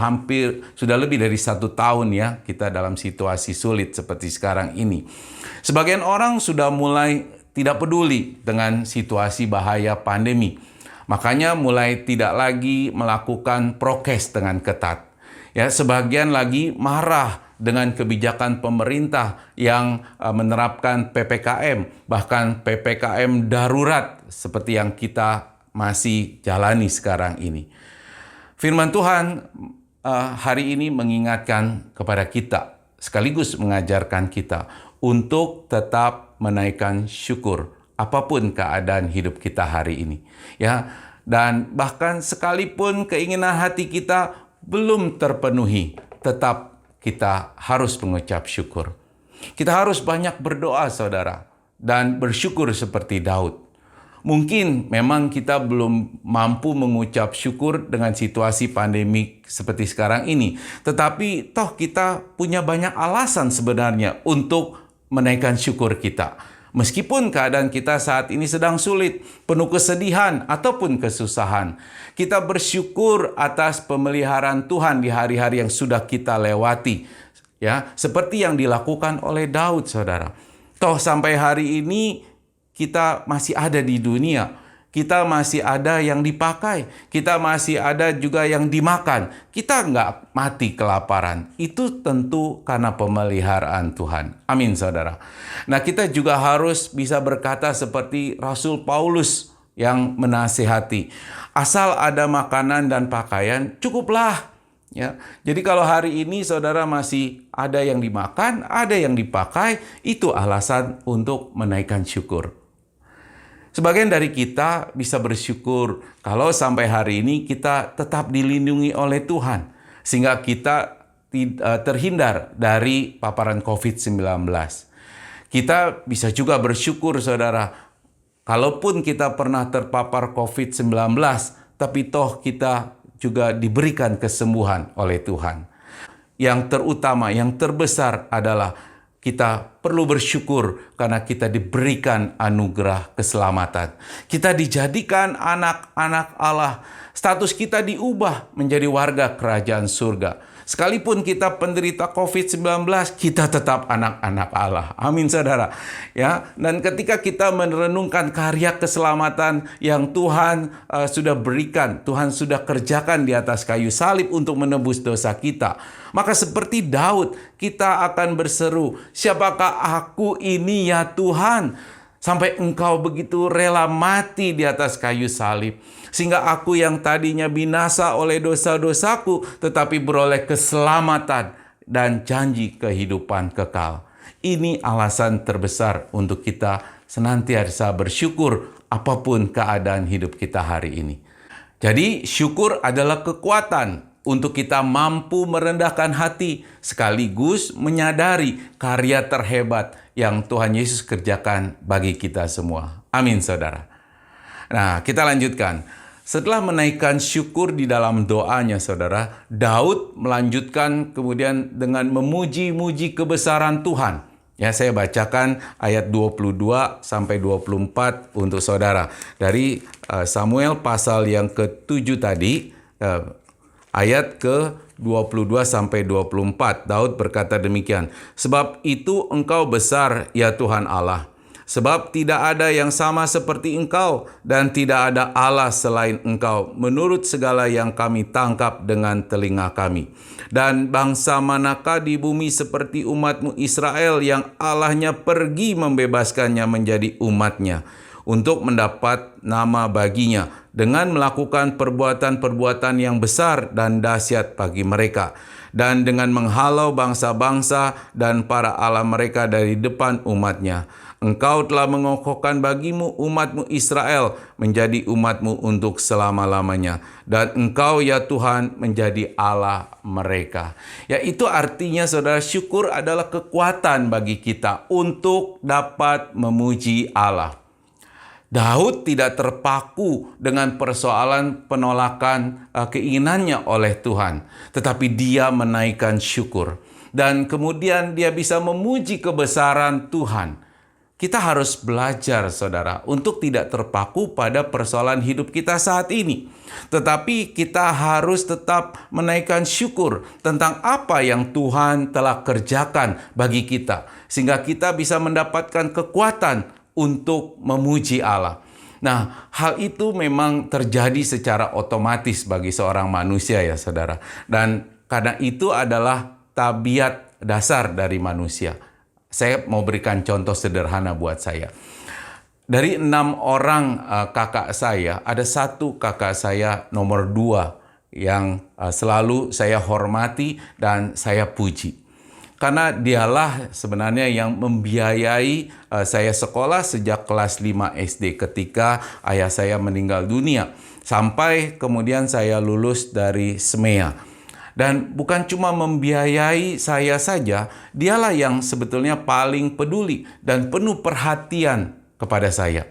lebih dari 1 tahun ya kita dalam situasi sulit seperti sekarang ini. Sebagian orang sudah mulai tidak peduli dengan situasi bahaya pandemi. Makanya mulai tidak lagi melakukan prokes dengan ketat. Ya, sebagian lagi marah dengan kebijakan pemerintah yang menerapkan PPKM, bahkan PPKM darurat seperti yang kita masih jalani sekarang ini. Firman Tuhan hari ini mengingatkan kepada kita, sekaligus mengajarkan kita untuk tetap menaikkan syukur apapun keadaan hidup kita hari ini. Ya, dan bahkan sekalipun keinginan hati kita belum terpenuhi, tetap kita harus mengucap syukur. Kita harus banyak berdoa, saudara, dan bersyukur seperti Daud. Mungkin memang kita belum mampu mengucap syukur dengan situasi pandemi seperti sekarang ini. Tetapi toh kita punya banyak alasan sebenarnya untuk menaikkan syukur kita. Meskipun keadaan kita saat ini sedang sulit, penuh kesedihan ataupun kesusahan. Kita bersyukur atas pemeliharaan Tuhan di hari-hari yang sudah kita lewati. Ya, seperti yang dilakukan oleh Daud, saudara. Toh sampai hari ini kita masih ada di dunia. Kita masih ada yang dipakai, kita masih ada juga yang dimakan. Kita nggak mati kelaparan. Itu tentu karena pemeliharaan Tuhan. Amin, saudara. Nah, kita juga harus bisa berkata seperti Rasul Paulus yang menasihati. Asal ada makanan dan pakaian, cukuplah. Ya, jadi kalau hari ini saudara masih ada yang dimakan, ada yang dipakai, itu alasan untuk menaikkan syukur. Sebagian dari kita bisa bersyukur kalau sampai hari ini kita tetap dilindungi oleh Tuhan, sehingga kita terhindar dari paparan COVID-19. Kita bisa juga bersyukur, saudara, kalaupun kita pernah terpapar COVID-19, tapi toh kita juga diberikan kesembuhan oleh Tuhan. Yang terutama, yang terbesar adalah kita perlu bersyukur karena kita diberikan anugerah keselamatan. Kita dijadikan anak-anak Allah. Status kita diubah menjadi warga kerajaan surga. Sekalipun kita penderita COVID-19, kita tetap anak-anak Allah. Amin, saudara. Ya, dan ketika kita merenungkan karya keselamatan yang Tuhan sudah berikan, Tuhan sudah kerjakan di atas kayu salib untuk menebus dosa kita, maka seperti Daud, kita akan berseru, "Siapakah aku ini ya Tuhan? Sampai Engkau begitu rela mati di atas kayu salib. Sehingga aku yang tadinya binasa oleh dosa-dosaku, tetapi beroleh keselamatan dan janji kehidupan kekal." Ini alasan terbesar untuk kita senantiasa bersyukur apapun keadaan hidup kita hari ini. Jadi syukur adalah kekuatan untuk kita mampu merendahkan hati sekaligus menyadari karya terhebat yang Tuhan Yesus kerjakan bagi kita semua. Amin, saudara. Nah, kita lanjutkan. Setelah menaikkan syukur di dalam doanya, saudara, Daud melanjutkan kemudian dengan memuji-muji kebesaran Tuhan. Ya, saya bacakan ayat 22 sampai 24 untuk saudara. Dari Samuel pasal yang ke-7 tadi, ayat ke-22 sampai 24, Daud berkata demikian, "Sebab itu Engkau besar, ya Tuhan Allah. Sebab tidak ada yang sama seperti Engkau, dan tidak ada Allah selain Engkau, menurut segala yang kami tangkap dengan telinga kami. Dan bangsa manakah di bumi seperti umat-Mu Israel, yang Allahnya pergi membebaskannya menjadi umat-Nya, untuk mendapat nama baginya, dengan melakukan perbuatan-perbuatan yang besar dan dahsyat bagi mereka, dan dengan menghalau bangsa-bangsa dan para Allah mereka dari depan umat-Nya. Engkau telah mengokohkan bagimu umat-Mu Israel menjadi umat-Mu untuk selama-lamanya. Dan Engkau ya Tuhan menjadi Allah mereka." Ya, itu artinya saudara, syukur adalah kekuatan bagi kita untuk dapat memuji Allah. Daud tidak terpaku dengan persoalan penolakan keinginannya oleh Tuhan, tetapi dia menaikkan syukur. Dan kemudian dia bisa memuji kebesaran Tuhan. Kita harus belajar, saudara, untuk tidak terpaku pada persoalan hidup kita saat ini. Tetapi kita harus tetap menaikkan syukur tentang apa yang Tuhan telah kerjakan bagi kita, sehingga kita bisa mendapatkan kekuatan untuk memuji Allah. Nah, hal itu memang terjadi secara otomatis bagi seorang manusia, ya saudara. Dan karena itu adalah tabiat dasar dari manusia. Saya mau berikan contoh sederhana buat saya. Dari 6 orang kakak saya, ada satu kakak saya nomor 2 yang selalu saya hormati dan saya puji. Karena dialah sebenarnya yang membiayai saya sekolah sejak kelas 5 SD ketika ayah saya meninggal dunia. Sampai kemudian saya lulus dari SMEA. Dan bukan cuma membiayai saya saja, dialah yang sebetulnya paling peduli dan penuh perhatian kepada saya.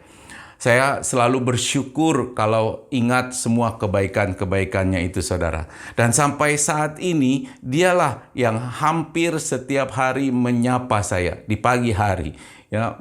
Saya selalu bersyukur kalau ingat semua kebaikan-kebaikannya itu, saudara. Dan sampai saat ini, dialah yang hampir setiap hari menyapa saya di pagi hari. Ya,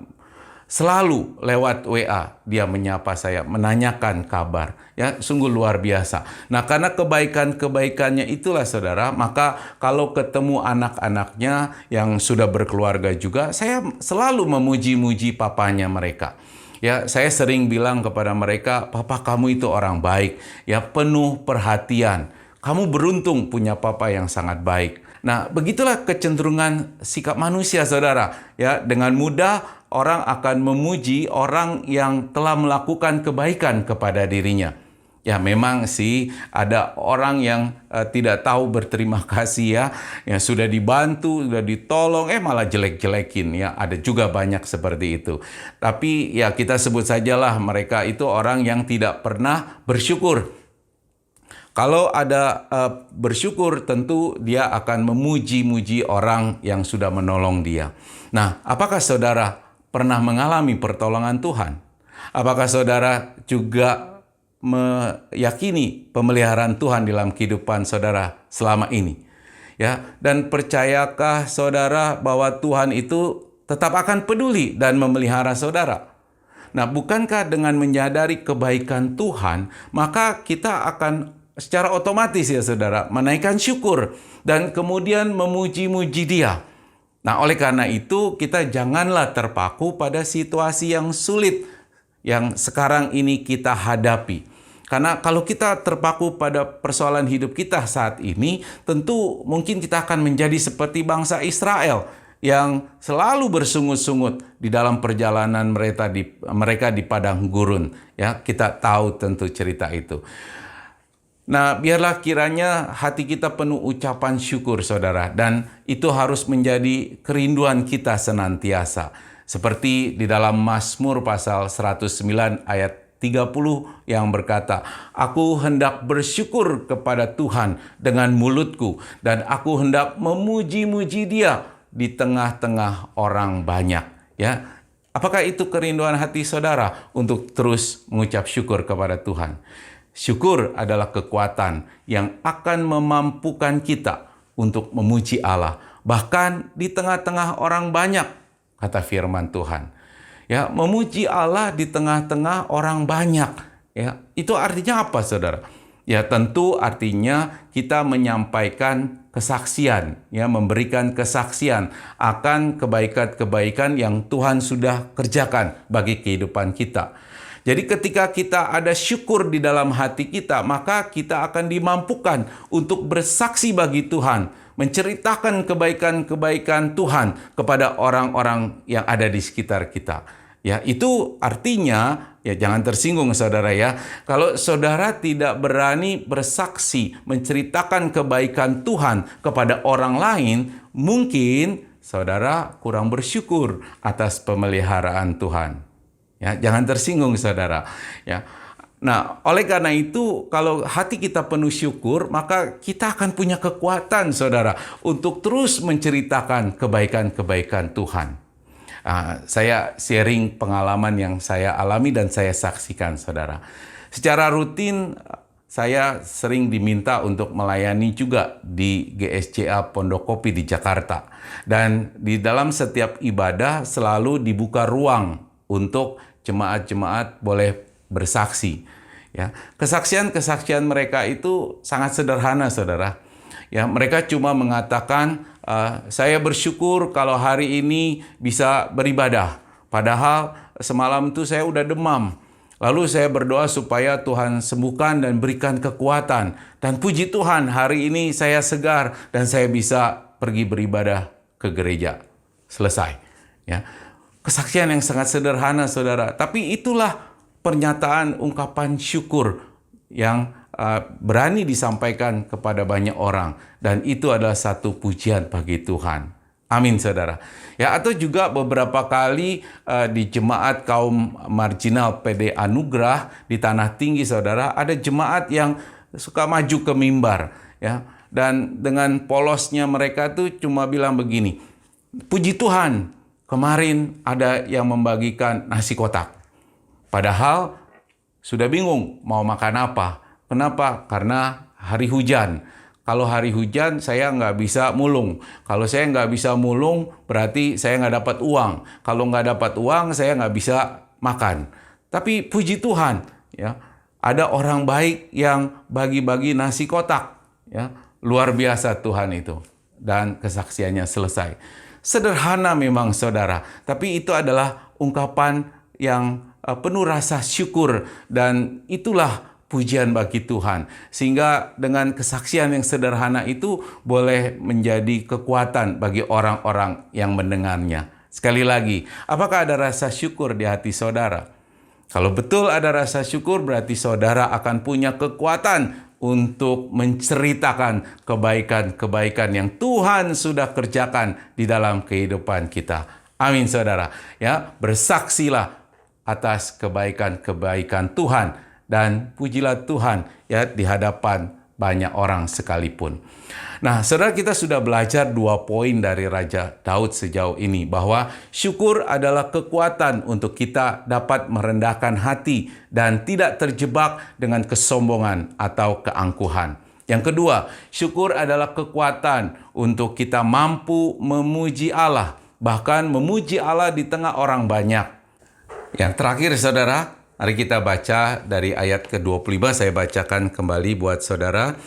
selalu lewat WA dia menyapa saya, menanyakan kabar. Ya, sungguh luar biasa. Nah, karena kebaikan-kebaikannya itulah, saudara, maka kalau ketemu anak-anaknya yang sudah berkeluarga juga, saya selalu memuji-muji papanya mereka. Ya, saya sering bilang kepada mereka, papa kamu itu orang baik, ya penuh perhatian. Kamu beruntung punya papa yang sangat baik. Nah, begitulah kecenderungan sikap manusia, saudara. Ya, dengan mudah orang akan memuji orang yang telah melakukan kebaikan kepada dirinya. Ya memang sih ada orang yang tidak tahu berterima kasih ya. Yang sudah dibantu, sudah ditolong, malah jelek-jelekin ya. Ada juga banyak seperti itu. Tapi ya kita sebut sajalah mereka itu orang yang tidak pernah bersyukur. Kalau ada bersyukur tentu dia akan memuji-muji orang yang sudah menolong dia. Nah, apakah saudara pernah mengalami pertolongan Tuhan? Apakah saudara juga meyakini pemeliharaan Tuhan dalam kehidupan saudara selama ini? Ya, dan percayakah saudara bahwa Tuhan itu tetap akan peduli dan memelihara saudara? Nah, bukankah dengan menyadari kebaikan Tuhan, maka kita akan secara otomatis ya saudara menaikkan syukur dan kemudian memuji-muji Dia. Nah, oleh karena itu kita janganlah terpaku pada situasi yang sulit yang sekarang ini kita hadapi. Karena kalau kita terpaku pada persoalan hidup kita saat ini, tentu mungkin kita akan menjadi seperti bangsa Israel yang selalu bersungut-sungut di dalam perjalanan mereka di padang gurun. Ya, kita tahu tentu cerita itu. Nah, biarlah kiranya hati kita penuh ucapan syukur, saudara. Dan itu harus menjadi kerinduan kita senantiasa. Seperti di dalam Mazmur pasal 109 ayat 30 yang berkata, aku hendak bersyukur kepada Tuhan dengan mulutku. Dan aku hendak memuji-muji Dia di tengah-tengah orang banyak. Ya, apakah itu kerinduan hati saudara untuk terus mengucap syukur kepada Tuhan? Syukur adalah kekuatan yang akan memampukan kita untuk memuji Allah. Bahkan di tengah-tengah orang banyak, kata firman Tuhan. Ya, memuji Allah di tengah-tengah orang banyak. Ya, itu artinya apa, saudara? Ya, tentu artinya kita menyampaikan kesaksian, ya, memberikan kesaksian akan kebaikan-kebaikan yang Tuhan sudah kerjakan bagi kehidupan kita. Jadi ketika kita ada syukur di dalam hati kita, maka kita akan dimampukan untuk bersaksi bagi Tuhan, menceritakan kebaikan-kebaikan Tuhan kepada orang-orang yang ada di sekitar kita. Ya, itu artinya, ya jangan tersinggung saudara ya, kalau saudara tidak berani bersaksi, menceritakan kebaikan Tuhan kepada orang lain, mungkin saudara kurang bersyukur atas pemeliharaan Tuhan. Ya, jangan tersinggung saudara. Ya. Nah, oleh karena itu kalau hati kita penuh syukur, maka kita akan punya kekuatan saudara untuk terus menceritakan kebaikan-kebaikan Tuhan. Saya sharing pengalaman yang saya alami dan saya saksikan saudara. Secara rutin saya sering diminta untuk melayani juga di GSCA Pondok Kopi di Jakarta. Dan di dalam setiap ibadah selalu dibuka ruang untuk jemaat-jemaat boleh bersaksi. Ya, kesaksian-kesaksian mereka itu sangat sederhana, saudara. Ya, mereka cuma mengatakan, saya bersyukur kalau hari ini bisa beribadah. Padahal semalam itu saya udah demam. Lalu saya berdoa supaya Tuhan sembuhkan dan berikan kekuatan. Dan puji Tuhan, hari ini saya segar dan saya bisa pergi beribadah ke gereja. Selesai. Ya. Kesaksian yang sangat sederhana, saudara. Tapi itulah pernyataan ungkapan syukur yang berani disampaikan kepada banyak orang. Dan itu adalah satu pujian bagi Tuhan. Amin, saudara. Ya, atau juga beberapa kali di jemaat kaum marginal PD Anugerah di Tanah Tinggi, saudara, ada jemaat yang suka maju ke mimbar. Ya, dan dengan polosnya mereka tuh cuma bilang begini, puji Tuhan, kemarin ada yang membagikan nasi kotak. Padahal sudah bingung mau makan apa. Kenapa? Karena hari hujan. Kalau hari hujan saya nggak bisa mulung. Kalau saya nggak bisa mulung berarti saya nggak dapat uang. Kalau nggak dapat uang saya nggak bisa makan. Tapi puji Tuhan, ya, ada orang baik yang bagi-bagi nasi kotak. Ya, luar biasa Tuhan itu. Dan kesaksiannya selesai. Sederhana memang saudara, tapi itu adalah ungkapan yang penuh rasa syukur, dan itulah pujian bagi Tuhan. Sehingga dengan kesaksian yang sederhana itu boleh menjadi kekuatan bagi orang-orang yang mendengarnya. Sekali lagi, apakah ada rasa syukur di hati saudara? Kalau betul ada rasa syukur, berarti saudara akan punya kekuatan untuk menceritakan kebaikan-kebaikan yang Tuhan sudah kerjakan di dalam kehidupan kita. Amin, saudara. Ya, bersaksilah atas kebaikan-kebaikan Tuhan dan pujilah Tuhan ya di hadapan banyak orang sekalipun. Nah, saudara, kita sudah belajar 2 poin dari Raja Daud sejauh ini, bahwa syukur adalah kekuatan untuk kita dapat merendahkan hati dan tidak terjebak dengan kesombongan atau keangkuhan. Yang kedua, syukur adalah kekuatan untuk kita mampu memuji Allah, bahkan memuji Allah di tengah orang banyak. Yang terakhir, saudara, mari kita baca dari ayat ke-25, saya bacakan kembali buat saudara.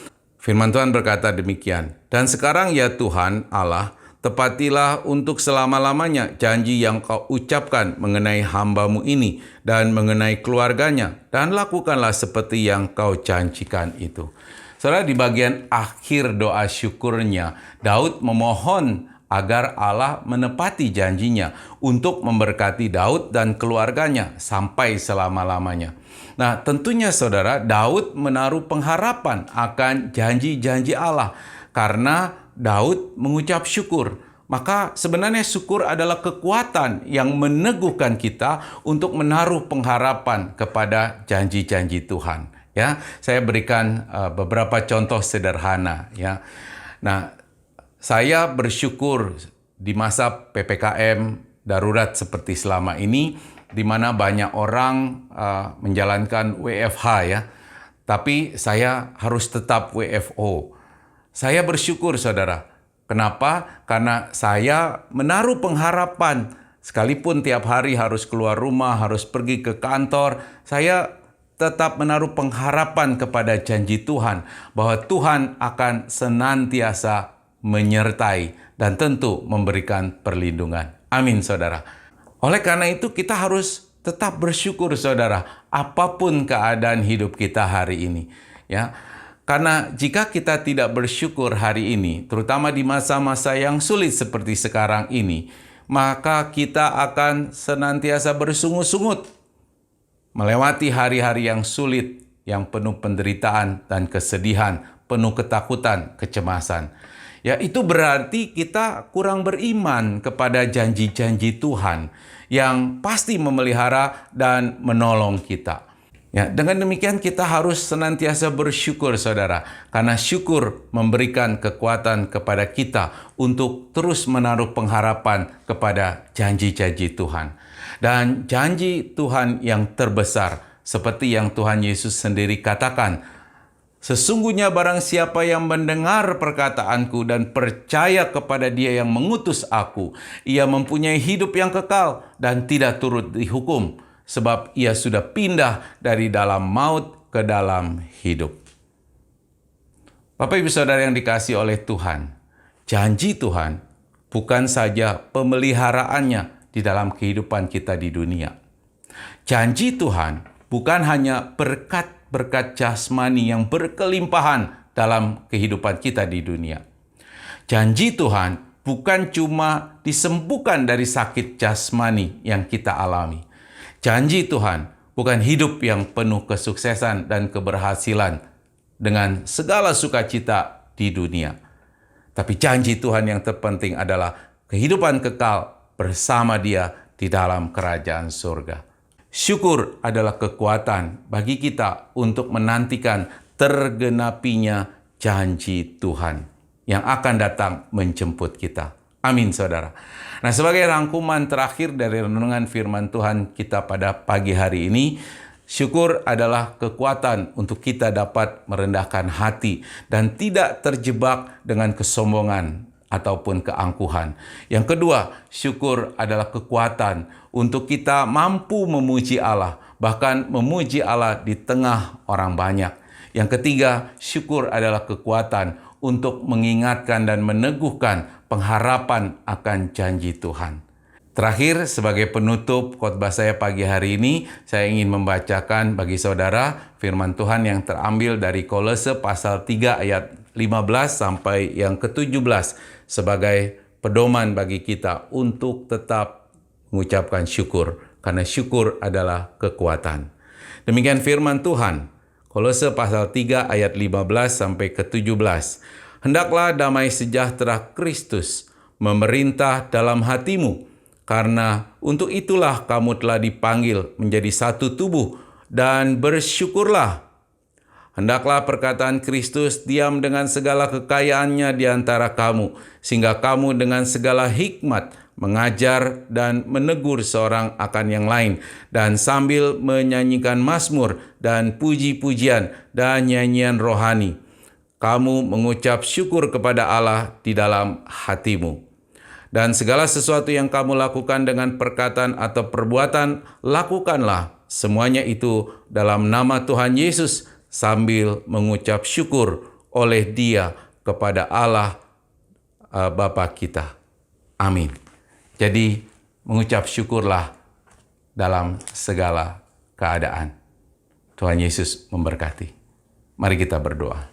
Firman Tuhan berkata demikian, "Dan sekarang ya Tuhan Allah, tepatilah untuk selama-lamanya janji yang kau ucapkan mengenai hamba-Mu ini dan mengenai keluarganya, dan lakukanlah seperti yang kau janjikan itu." Saudara, di bagian akhir doa syukurnya, Daud memohon agar Allah menepati janjinya untuk memberkati Daud dan keluarganya sampai selama-lamanya. Nah, tentunya saudara, Daud menaruh pengharapan akan janji-janji Allah karena Daud mengucap syukur. Maka sebenarnya syukur adalah kekuatan yang meneguhkan kita untuk menaruh pengharapan kepada janji-janji Tuhan. Ya, saya berikan beberapa contoh sederhana. Ya, nah, saya bersyukur di masa PPKM darurat seperti selama ini, di mana banyak orang menjalankan WFH ya. Tapi saya harus tetap WFO. Saya bersyukur, saudara. Kenapa? Karena saya menaruh pengharapan. Sekalipun tiap hari harus keluar rumah, harus pergi ke kantor, saya tetap menaruh pengharapan kepada janji Tuhan bahwa Tuhan akan senantiasa menyertai dan tentu memberikan perlindungan. Amin, saudara. Oleh karena itu kita harus tetap bersyukur, saudara, apapun keadaan hidup kita hari ini. Ya, karena jika kita tidak bersyukur hari ini, terutama di masa-masa yang sulit seperti sekarang ini, maka kita akan senantiasa bersungut-sungut melewati hari-hari yang sulit, yang penuh penderitaan dan kesedihan, penuh ketakutan, kecemasan. Ya, itu berarti kita kurang beriman kepada janji-janji Tuhan yang pasti memelihara dan menolong kita. Ya, dengan demikian kita harus senantiasa bersyukur, saudara, karena syukur memberikan kekuatan kepada kita untuk terus menaruh pengharapan kepada janji-janji Tuhan. Dan janji Tuhan yang terbesar, seperti yang Tuhan Yesus sendiri katakan, "Sesungguhnya barang siapa yang mendengar perkataanku dan percaya kepada Dia yang mengutus aku, ia mempunyai hidup yang kekal dan tidak turut dihukum, sebab ia sudah pindah dari dalam maut ke dalam hidup." Bapak Ibu Saudara yang dikasihi oleh Tuhan, janji Tuhan bukan saja pemeliharaannya di dalam kehidupan kita di dunia. Janji Tuhan bukan hanya berkat jasmani yang berkelimpahan dalam kehidupan kita di dunia. Janji Tuhan bukan cuma disembuhkan dari sakit jasmani yang kita alami. Janji Tuhan bukan hidup yang penuh kesuksesan dan keberhasilan dengan segala sukacita di dunia. Tapi janji Tuhan yang terpenting adalah kehidupan kekal bersama Dia di dalam kerajaan surga. Syukur adalah kekuatan bagi kita untuk menantikan tergenapinya janji Tuhan yang akan datang menjemput kita. Amin, saudara. Nah, sebagai rangkuman terakhir dari renungan firman Tuhan kita pada pagi hari ini, syukur adalah kekuatan untuk kita dapat merendahkan hati dan tidak terjebak dengan kesombongan ataupun keangkuhan. Yang kedua, syukur adalah kekuatan untuk kita mampu memuji Allah, bahkan memuji Allah di tengah orang banyak. Yang ketiga, syukur adalah kekuatan untuk mengingatkan dan meneguhkan pengharapan akan janji Tuhan. Terakhir, sebagai penutup khotbah saya pagi hari ini, saya ingin membacakan bagi saudara firman Tuhan yang terambil dari Kolose pasal 3 ayat 15 sampai yang ke-17 sebagai pedoman bagi kita untuk tetap mengucapkan syukur, karena syukur adalah kekuatan. Demikian firman Tuhan, Kolose pasal 3 ayat 15 sampai ke-17. Hendaklah damai sejahtera Kristus memerintah dalam hatimu, karena untuk itulah kamu telah dipanggil menjadi satu tubuh, dan bersyukurlah. Hendaklah perkataan Kristus diam dengan segala kekayaannya di antara kamu, sehingga kamu dengan segala hikmat mengajar dan menegur seorang akan yang lain, dan sambil menyanyikan mazmur dan puji-pujian dan nyanyian rohani, kamu mengucap syukur kepada Allah di dalam hatimu. Dan segala sesuatu yang kamu lakukan dengan perkataan atau perbuatan, lakukanlah semuanya itu dalam nama Tuhan Yesus sambil mengucap syukur oleh Dia kepada Allah Bapa kita. Amin. Jadi mengucap syukurlah dalam segala keadaan. Tuhan Yesus memberkati. Mari kita berdoa.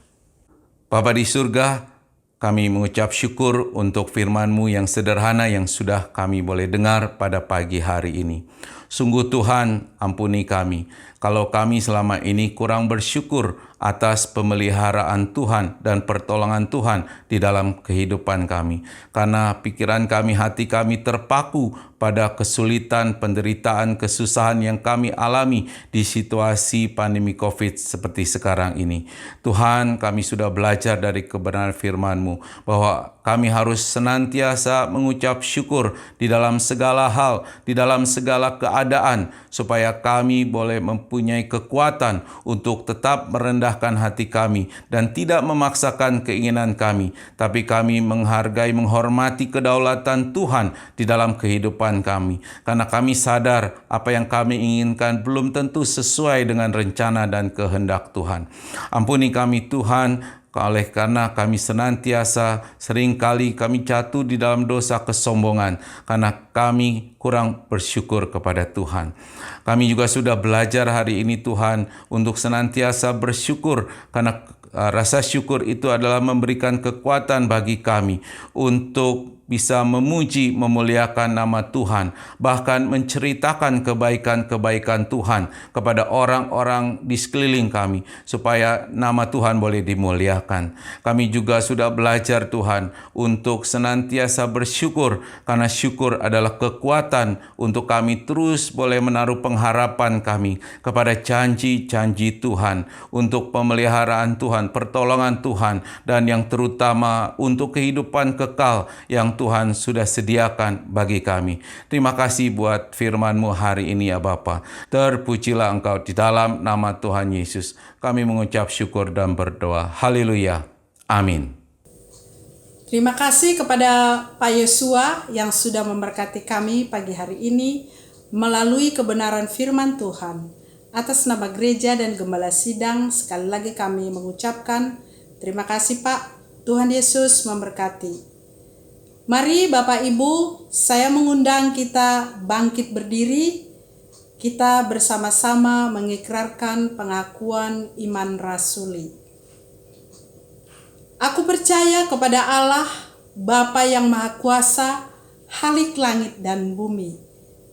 Bapa di surga, kami mengucap syukur untuk firman-Mu yang sederhana yang sudah kami boleh dengar pada pagi hari ini. Sungguh Tuhan, ampuni kami kalau kami selama ini kurang bersyukur atas pemeliharaan Tuhan dan pertolongan Tuhan di dalam kehidupan kami. Karena pikiran kami, hati kami terpaku pada kesulitan, penderitaan, kesusahan yang kami alami di situasi pandemi COVID seperti sekarang ini. Tuhan, kami sudah belajar dari kebenaran firman-Mu bahwa kami harus senantiasa mengucap syukur di dalam segala hal, di dalam segala keadaan, supaya kami boleh mempunyai kekuatan untuk tetap merendahkan hati kami dan tidak memaksakan keinginan kami, tapi kami menghargai, menghormati kedaulatan Tuhan di dalam kehidupan kami, karena kami sadar apa yang kami inginkan belum tentu sesuai dengan rencana dan kehendak Tuhan. Ampuni kami Tuhan, oleh karena kami senantiasa seringkali kami jatuh di dalam dosa kesombongan karena kami kurang bersyukur kepada Tuhan. Kami juga sudah belajar hari ini Tuhan untuk senantiasa bersyukur, karena rasa syukur itu adalah memberikan kekuatan bagi kami untuk bisa memuji, memuliakan nama Tuhan, bahkan menceritakan kebaikan-kebaikan Tuhan kepada orang-orang di sekeliling kami, supaya nama Tuhan boleh dimuliakan. Kami juga sudah belajar Tuhan untuk senantiasa bersyukur, karena syukur adalah kekuatan untuk kami terus boleh menaruh pengharapan kami kepada janji-janji Tuhan, untuk pemeliharaan Tuhan, pertolongan Tuhan, dan yang terutama untuk kehidupan kekal yang Tuhan sudah sediakan bagi kami. Terima kasih buat firman-Mu hari ini ya Bapa. Terpujilah Engkau di dalam nama Tuhan Yesus. Kami mengucap syukur dan berdoa. Haleluya. Amin. Terima kasih kepada Pak Yosua yang sudah memberkati kami pagi hari ini melalui kebenaran firman Tuhan. Atas nama gereja dan gembala sidang, sekali lagi kami mengucapkan terima kasih Pak. Tuhan Yesus memberkati. Mari Bapak Ibu, saya mengundang kita bangkit berdiri. Kita bersama-sama mengikrarkan pengakuan iman rasuli. Aku percaya kepada Allah, Bapa yang Maha Kuasa, Khalik langit dan bumi,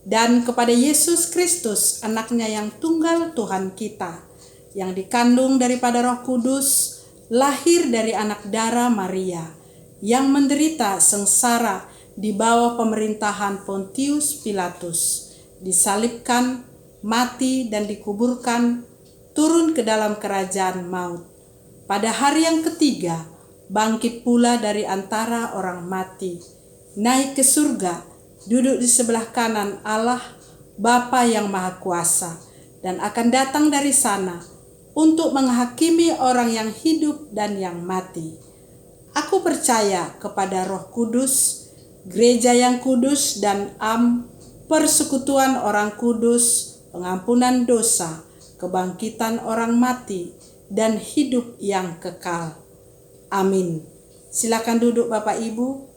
dan kepada Yesus Kristus, anaknya yang tunggal Tuhan kita, yang dikandung daripada Roh Kudus, lahir dari anak darah Maria, yang menderita sengsara di bawah pemerintahan Pontius Pilatus, disalibkan, mati dan dikuburkan, turun ke dalam kerajaan maut. Pada hari yang ketiga, bangkit pula dari antara orang mati, naik ke surga, duduk di sebelah kanan Allah, Bapa yang Maha Kuasa, dan akan datang dari sana untuk menghakimi orang yang hidup dan yang mati. Aku percaya kepada Roh Kudus, gereja yang kudus dan persekutuan orang kudus, pengampunan dosa, kebangkitan orang mati, dan hidup yang kekal. Amin. Silakan duduk Bapak Ibu.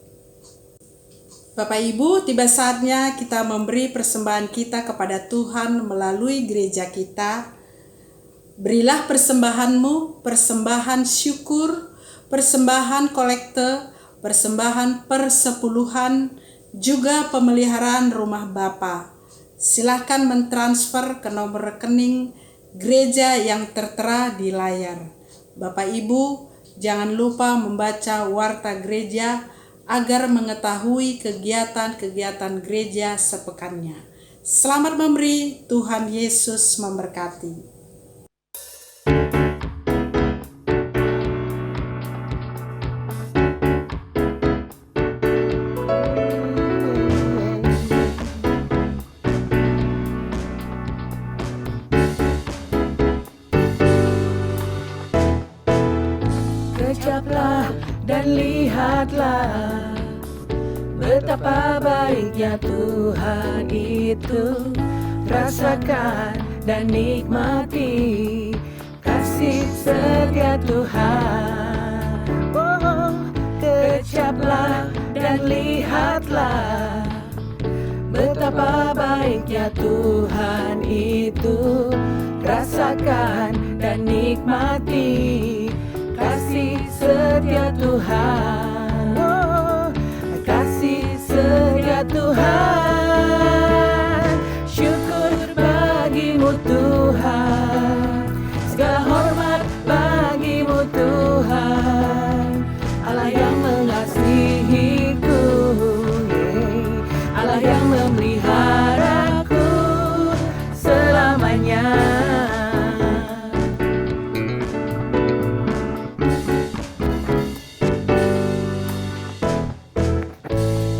Bapak Ibu, tiba saatnya kita memberi persembahan kita kepada Tuhan melalui gereja kita. Berilah persembahanmu, persembahan syukur, persembahan kolekte, persembahan persepuluhan, juga pemeliharaan rumah Bapa. Silakan mentransfer ke nomor rekening gereja yang tertera di layar. Bapak Ibu, jangan lupa membaca warta gereja agar mengetahui kegiatan-kegiatan gereja sepekannya. Selamat memberi, Tuhan Yesus memberkati. Kecaplah dan lihatlah betapa baiknya Tuhan itu. Rasakan dan nikmati kasih setia Tuhan. Oh, kecaplah dan lihatlah betapa baiknya Tuhan itu. Rasakan dan nikmati kasih setia Tuhan. Oh, kasih setia Tuhan. Syukur bagimu Tuhan, segala hormat bagimu Tuhan. Allah yang mengasihiku, Allah yang memeliharaku selamanya.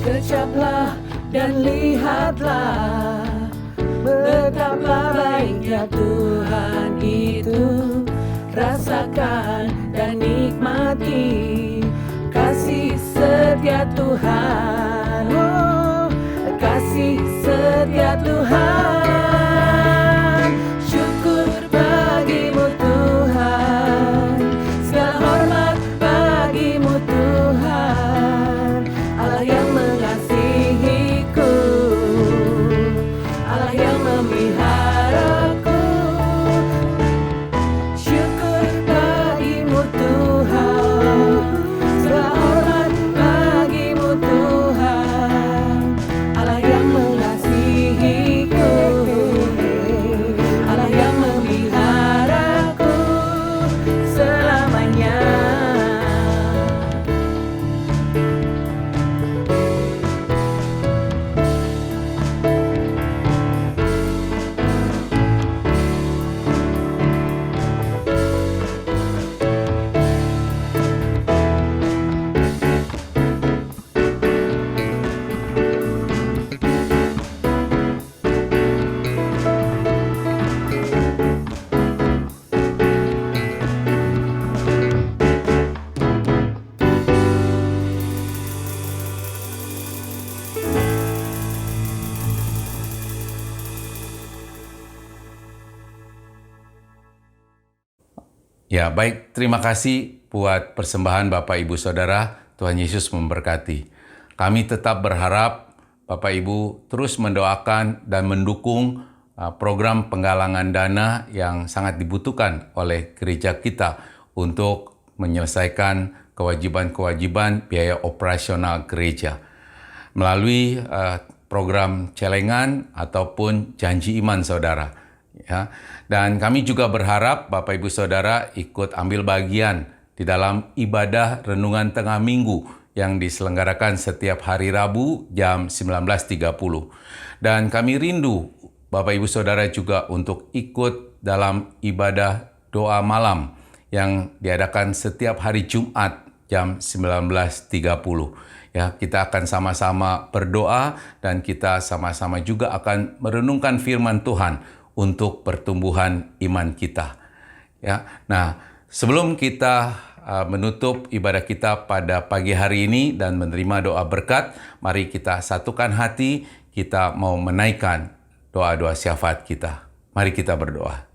Kecaplah dan lihatlah betapa baiknya Tuhan itu. Rasakan dan nikmati kasih setia Tuhan. Oh, kasih setia Tuhan. Syukur bagimu Tuhan, segala hormat bagimu Tuhan. Allah yang mengasihiku, Allah yang memeliharaku. Syukur bagimu Tuhan, segala hormat bagimu Tuhan. Allah yang mengasihiku, Allah yang memeliharaku selamanya. Ya, baik. Terima kasih buat persembahan Bapak Ibu Saudara. Tuhan Yesus memberkati. Kami tetap berharap Bapak Ibu terus mendoakan dan mendukung program penggalangan dana yang sangat dibutuhkan oleh gereja kita untuk menyelesaikan kewajiban-kewajiban biaya operasional gereja melalui program celengan ataupun janji iman saudara. Ya. Dan kami juga berharap Bapak Ibu Saudara ikut ambil bagian di dalam ibadah renungan tengah minggu yang diselenggarakan setiap hari Rabu jam 19.30. Dan kami rindu Bapak Ibu Saudara juga untuk ikut dalam ibadah doa malam yang diadakan setiap hari Jumat jam 19.30. Ya, kita akan sama-sama berdoa dan kita sama-sama juga akan merenungkan firman Tuhan untuk pertumbuhan iman kita. Ya, nah sebelum kita menutup ibadah kita pada pagi hari ini dan menerima doa berkat, mari kita satukan hati, kita mau menaikkan doa-doa syafaat kita. Mari kita berdoa.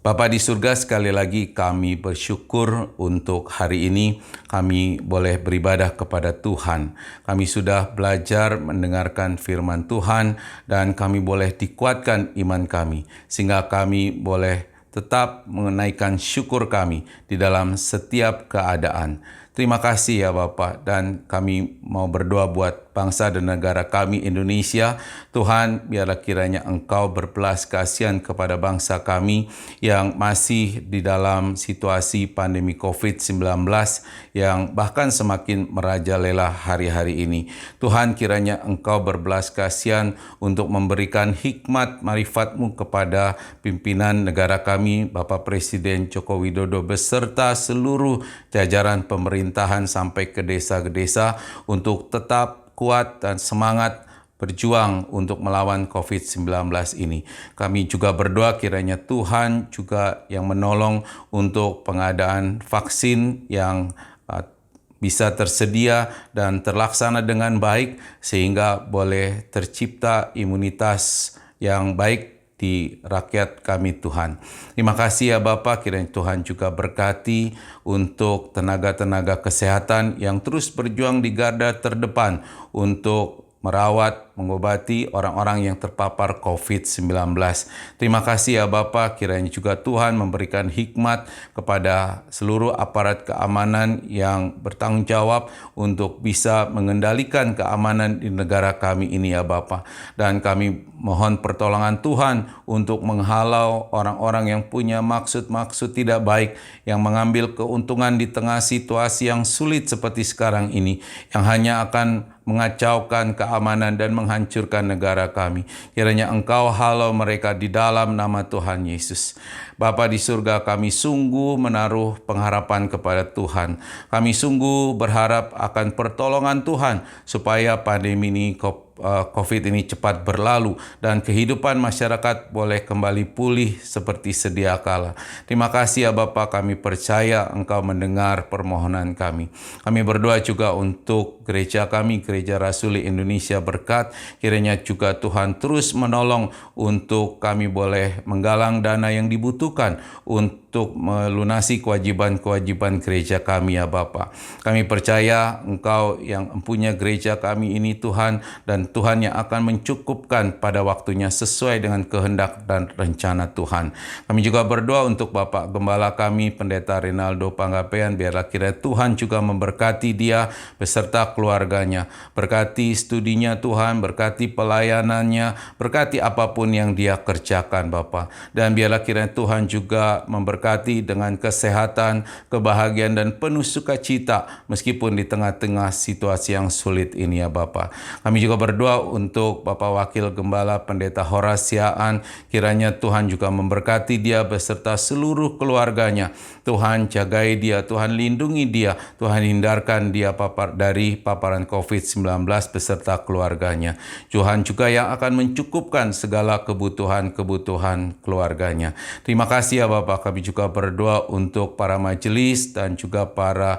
Bapa di surga, sekali lagi kami bersyukur untuk hari ini kami boleh beribadah kepada Tuhan. Kami sudah belajar mendengarkan firman Tuhan dan kami boleh dikuatkan iman kami sehingga kami boleh tetap menaikkan syukur kami di dalam setiap keadaan. Terima kasih ya Bapak, dan kami mau berdoa buat bangsa dan negara kami Indonesia. Tuhan, biarlah kiranya Engkau berbelas kasihan kepada bangsa kami yang masih di dalam situasi pandemi COVID-19 yang bahkan semakin merajalela hari-hari ini. Tuhan, kiranya Engkau berbelas kasihan untuk memberikan hikmat marifat-Mu kepada pimpinan negara kami, Bapak Presiden Joko Widodo beserta seluruh jajaran pemerintahan sampai ke desa-desa untuk tetap kuat dan semangat berjuang untuk melawan COVID-19 ini. Kami juga berdoa kiranya Tuhan juga yang menolong untuk pengadaan vaksin yang bisa tersedia dan terlaksana dengan baik sehingga boleh tercipta imunitas yang baik di rakyat kami Tuhan. Terima kasih ya Bapak, kiranya Tuhan juga berkati untuk tenaga-tenaga kesehatan yang terus berjuang di garda terdepan untuk merawat, mengobati orang-orang yang terpapar COVID-19. Terima kasih ya Bapak, kiranya juga Tuhan memberikan hikmat kepada seluruh aparat keamanan yang bertanggung jawab untuk bisa mengendalikan keamanan di negara kami ini ya Bapak. Dan kami mohon pertolongan Tuhan untuk menghalau orang-orang yang punya maksud-maksud tidak baik, yang mengambil keuntungan di tengah situasi yang sulit seperti sekarang ini, yang hanya akan mengacaukan keamanan dan menghancurkan negara kami. Kiranya Engkau halau mereka di dalam nama Tuhan Yesus. Bapa di surga, kami sungguh menaruh pengharapan kepada Tuhan. Kami sungguh berharap akan pertolongan Tuhan supaya pandemi ini COVID ini cepat berlalu dan kehidupan masyarakat boleh kembali pulih seperti sedia kala. Terima kasih ya Bapa, kami percaya Engkau mendengar permohonan kami. Kami berdoa juga untuk gereja kami, Gereja Rasuli Indonesia Berkat. Kiranya juga Tuhan terus menolong untuk kami boleh menggalang dana yang dibutuhkan untuk melunasi kewajiban-kewajiban gereja kami ya Bapa. Kami percaya Engkau yang mempunyai gereja kami ini Tuhan, dan Tuhan yang akan mencukupkan pada waktunya sesuai dengan kehendak dan rencana Tuhan. Kami juga berdoa untuk Bapak Gembala kami, Pendeta Rinaldo Panggapean, biarlah kiranya Tuhan juga memberkati dia beserta keluarganya. Berkati studinya Tuhan, berkati pelayanannya, berkati apapun yang dia kerjakan Bapak. Dan biarlah kiranya Tuhan juga memberkati dengan kesehatan, kebahagiaan dan penuh sukacita meskipun di tengah-tengah situasi yang sulit ini ya Bapak. Kami juga berdoa untuk Bapak Wakil Gembala Pendeta Horasiaan, kiranya Tuhan juga memberkati dia beserta seluruh keluarganya. Tuhan jagai dia, Tuhan lindungi dia, Tuhan hindarkan dia dari paparan COVID-19 beserta keluarganya. Tuhan juga yang akan mencukupkan segala kebutuhan-kebutuhan keluarganya. Terima kasih ya Bapak, kami juga berdoa untuk para majelis dan juga para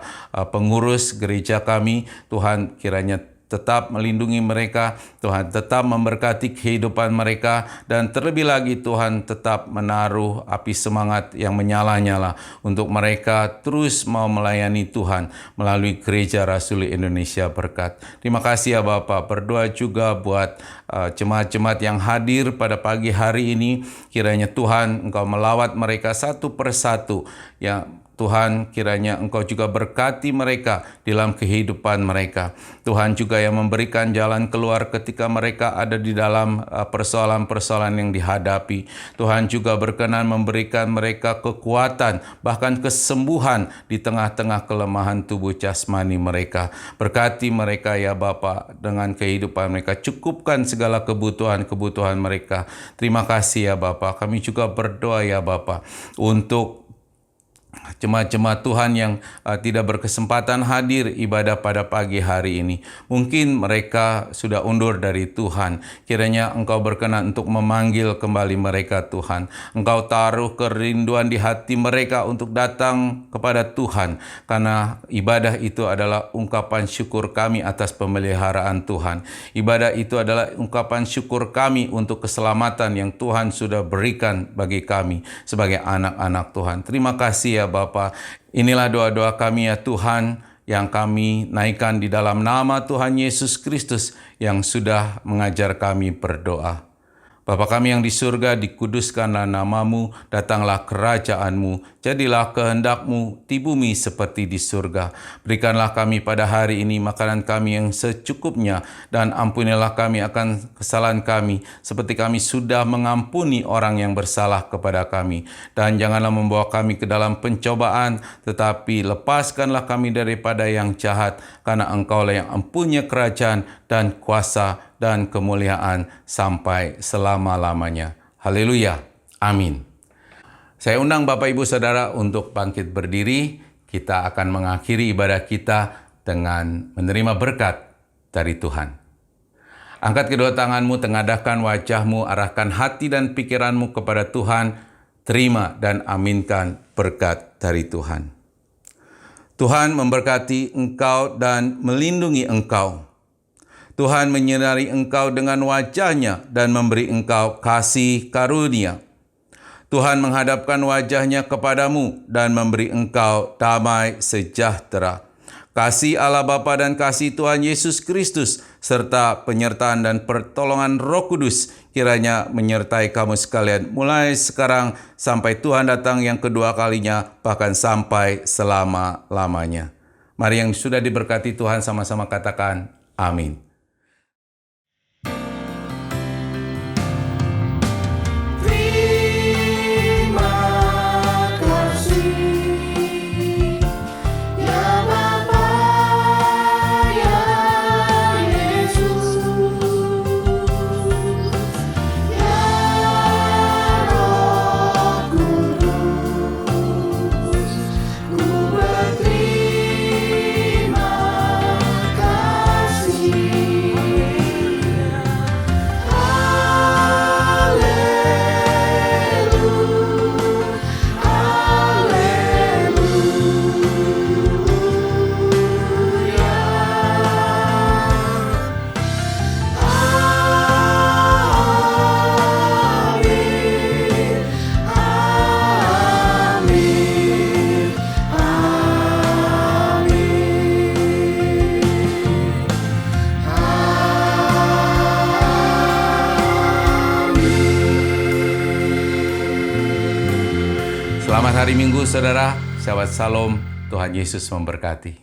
pengurus gereja kami. Tuhan kiranya tetap melindungi mereka, Tuhan tetap memberkati kehidupan mereka, dan terlebih lagi Tuhan tetap menaruh api semangat yang menyala-nyala untuk mereka terus mau melayani Tuhan melalui Gereja Rasuli Indonesia Berkat. Terima kasih ya Bapak. Berdoa juga buat jemaat-jemaat yang hadir pada pagi hari ini, kiranya Tuhan Engkau melawat mereka satu persatu. Ya Tuhan, kiranya Engkau juga berkati mereka dalam kehidupan mereka. Tuhan juga yang memberikan jalan keluar ketika mereka ada di dalam persoalan-persoalan yang dihadapi. Tuhan juga berkenan memberikan mereka kekuatan, bahkan kesembuhan di tengah-tengah kelemahan tubuh jasmani mereka. Berkati mereka ya Bapa dengan kehidupan mereka. Cukupkan segala kebutuhan-kebutuhan mereka. Terima kasih ya Bapa. Kami juga berdoa ya Bapa untuk jemaat-jemaat Tuhan yang tidak berkesempatan hadir ibadah pada pagi hari ini. Mungkin mereka sudah undur dari Tuhan. Kiranya Engkau berkenan untuk memanggil kembali mereka, Tuhan. Engkau taruh kerinduan di hati mereka untuk datang kepada Tuhan. Karena ibadah itu adalah ungkapan syukur kami atas pemeliharaan Tuhan. Ibadah itu adalah ungkapan syukur kami untuk keselamatan yang Tuhan sudah berikan bagi kami sebagai anak-anak Tuhan. Terima kasih ya Bapa. Inilah doa-doa kami ya Tuhan yang kami naikkan di dalam nama Tuhan Yesus Kristus yang sudah mengajar kami berdoa. Bapa kami yang di surga, dikuduskanlah namamu, datanglah kerajaanmu, jadilah kehendakmu di bumi seperti di surga. Berikanlah kami pada hari ini makanan kami yang secukupnya, dan ampunilah kami akan kesalahan kami, seperti kami sudah mengampuni orang yang bersalah kepada kami. Dan janganlah membawa kami ke dalam pencobaan, tetapi lepaskanlah kami daripada yang jahat, karena Engkaulah yang mempunyai kerajaan dan kuasa dan kemuliaan sampai selama-lamanya. Haleluya. Amin. Saya undang Bapak Ibu Saudara untuk bangkit berdiri. Kita akan mengakhiri ibadah kita dengan menerima berkat dari Tuhan. Angkat kedua tanganmu, tengadahkan wajahmu, arahkan hati dan pikiranmu kepada Tuhan. Terima dan aminkan berkat dari Tuhan. Tuhan memberkati engkau dan melindungi engkau. Tuhan menyinari engkau dengan wajah-Nya dan memberi engkau kasih karunia. Tuhan menghadapkan wajah-Nya kepadamu dan memberi engkau damai sejahtera. Kasih Allah Bapa dan kasih Tuhan Yesus Kristus serta penyertaan dan pertolongan Roh Kudus kiranya menyertai kamu sekalian mulai sekarang sampai Tuhan datang yang kedua kalinya, bahkan sampai selama-lamanya. Mari yang sudah diberkati Tuhan sama-sama katakan amin. Selamat hari Minggu, saudara. Shabbat Shalom. Tuhan Yesus memberkati.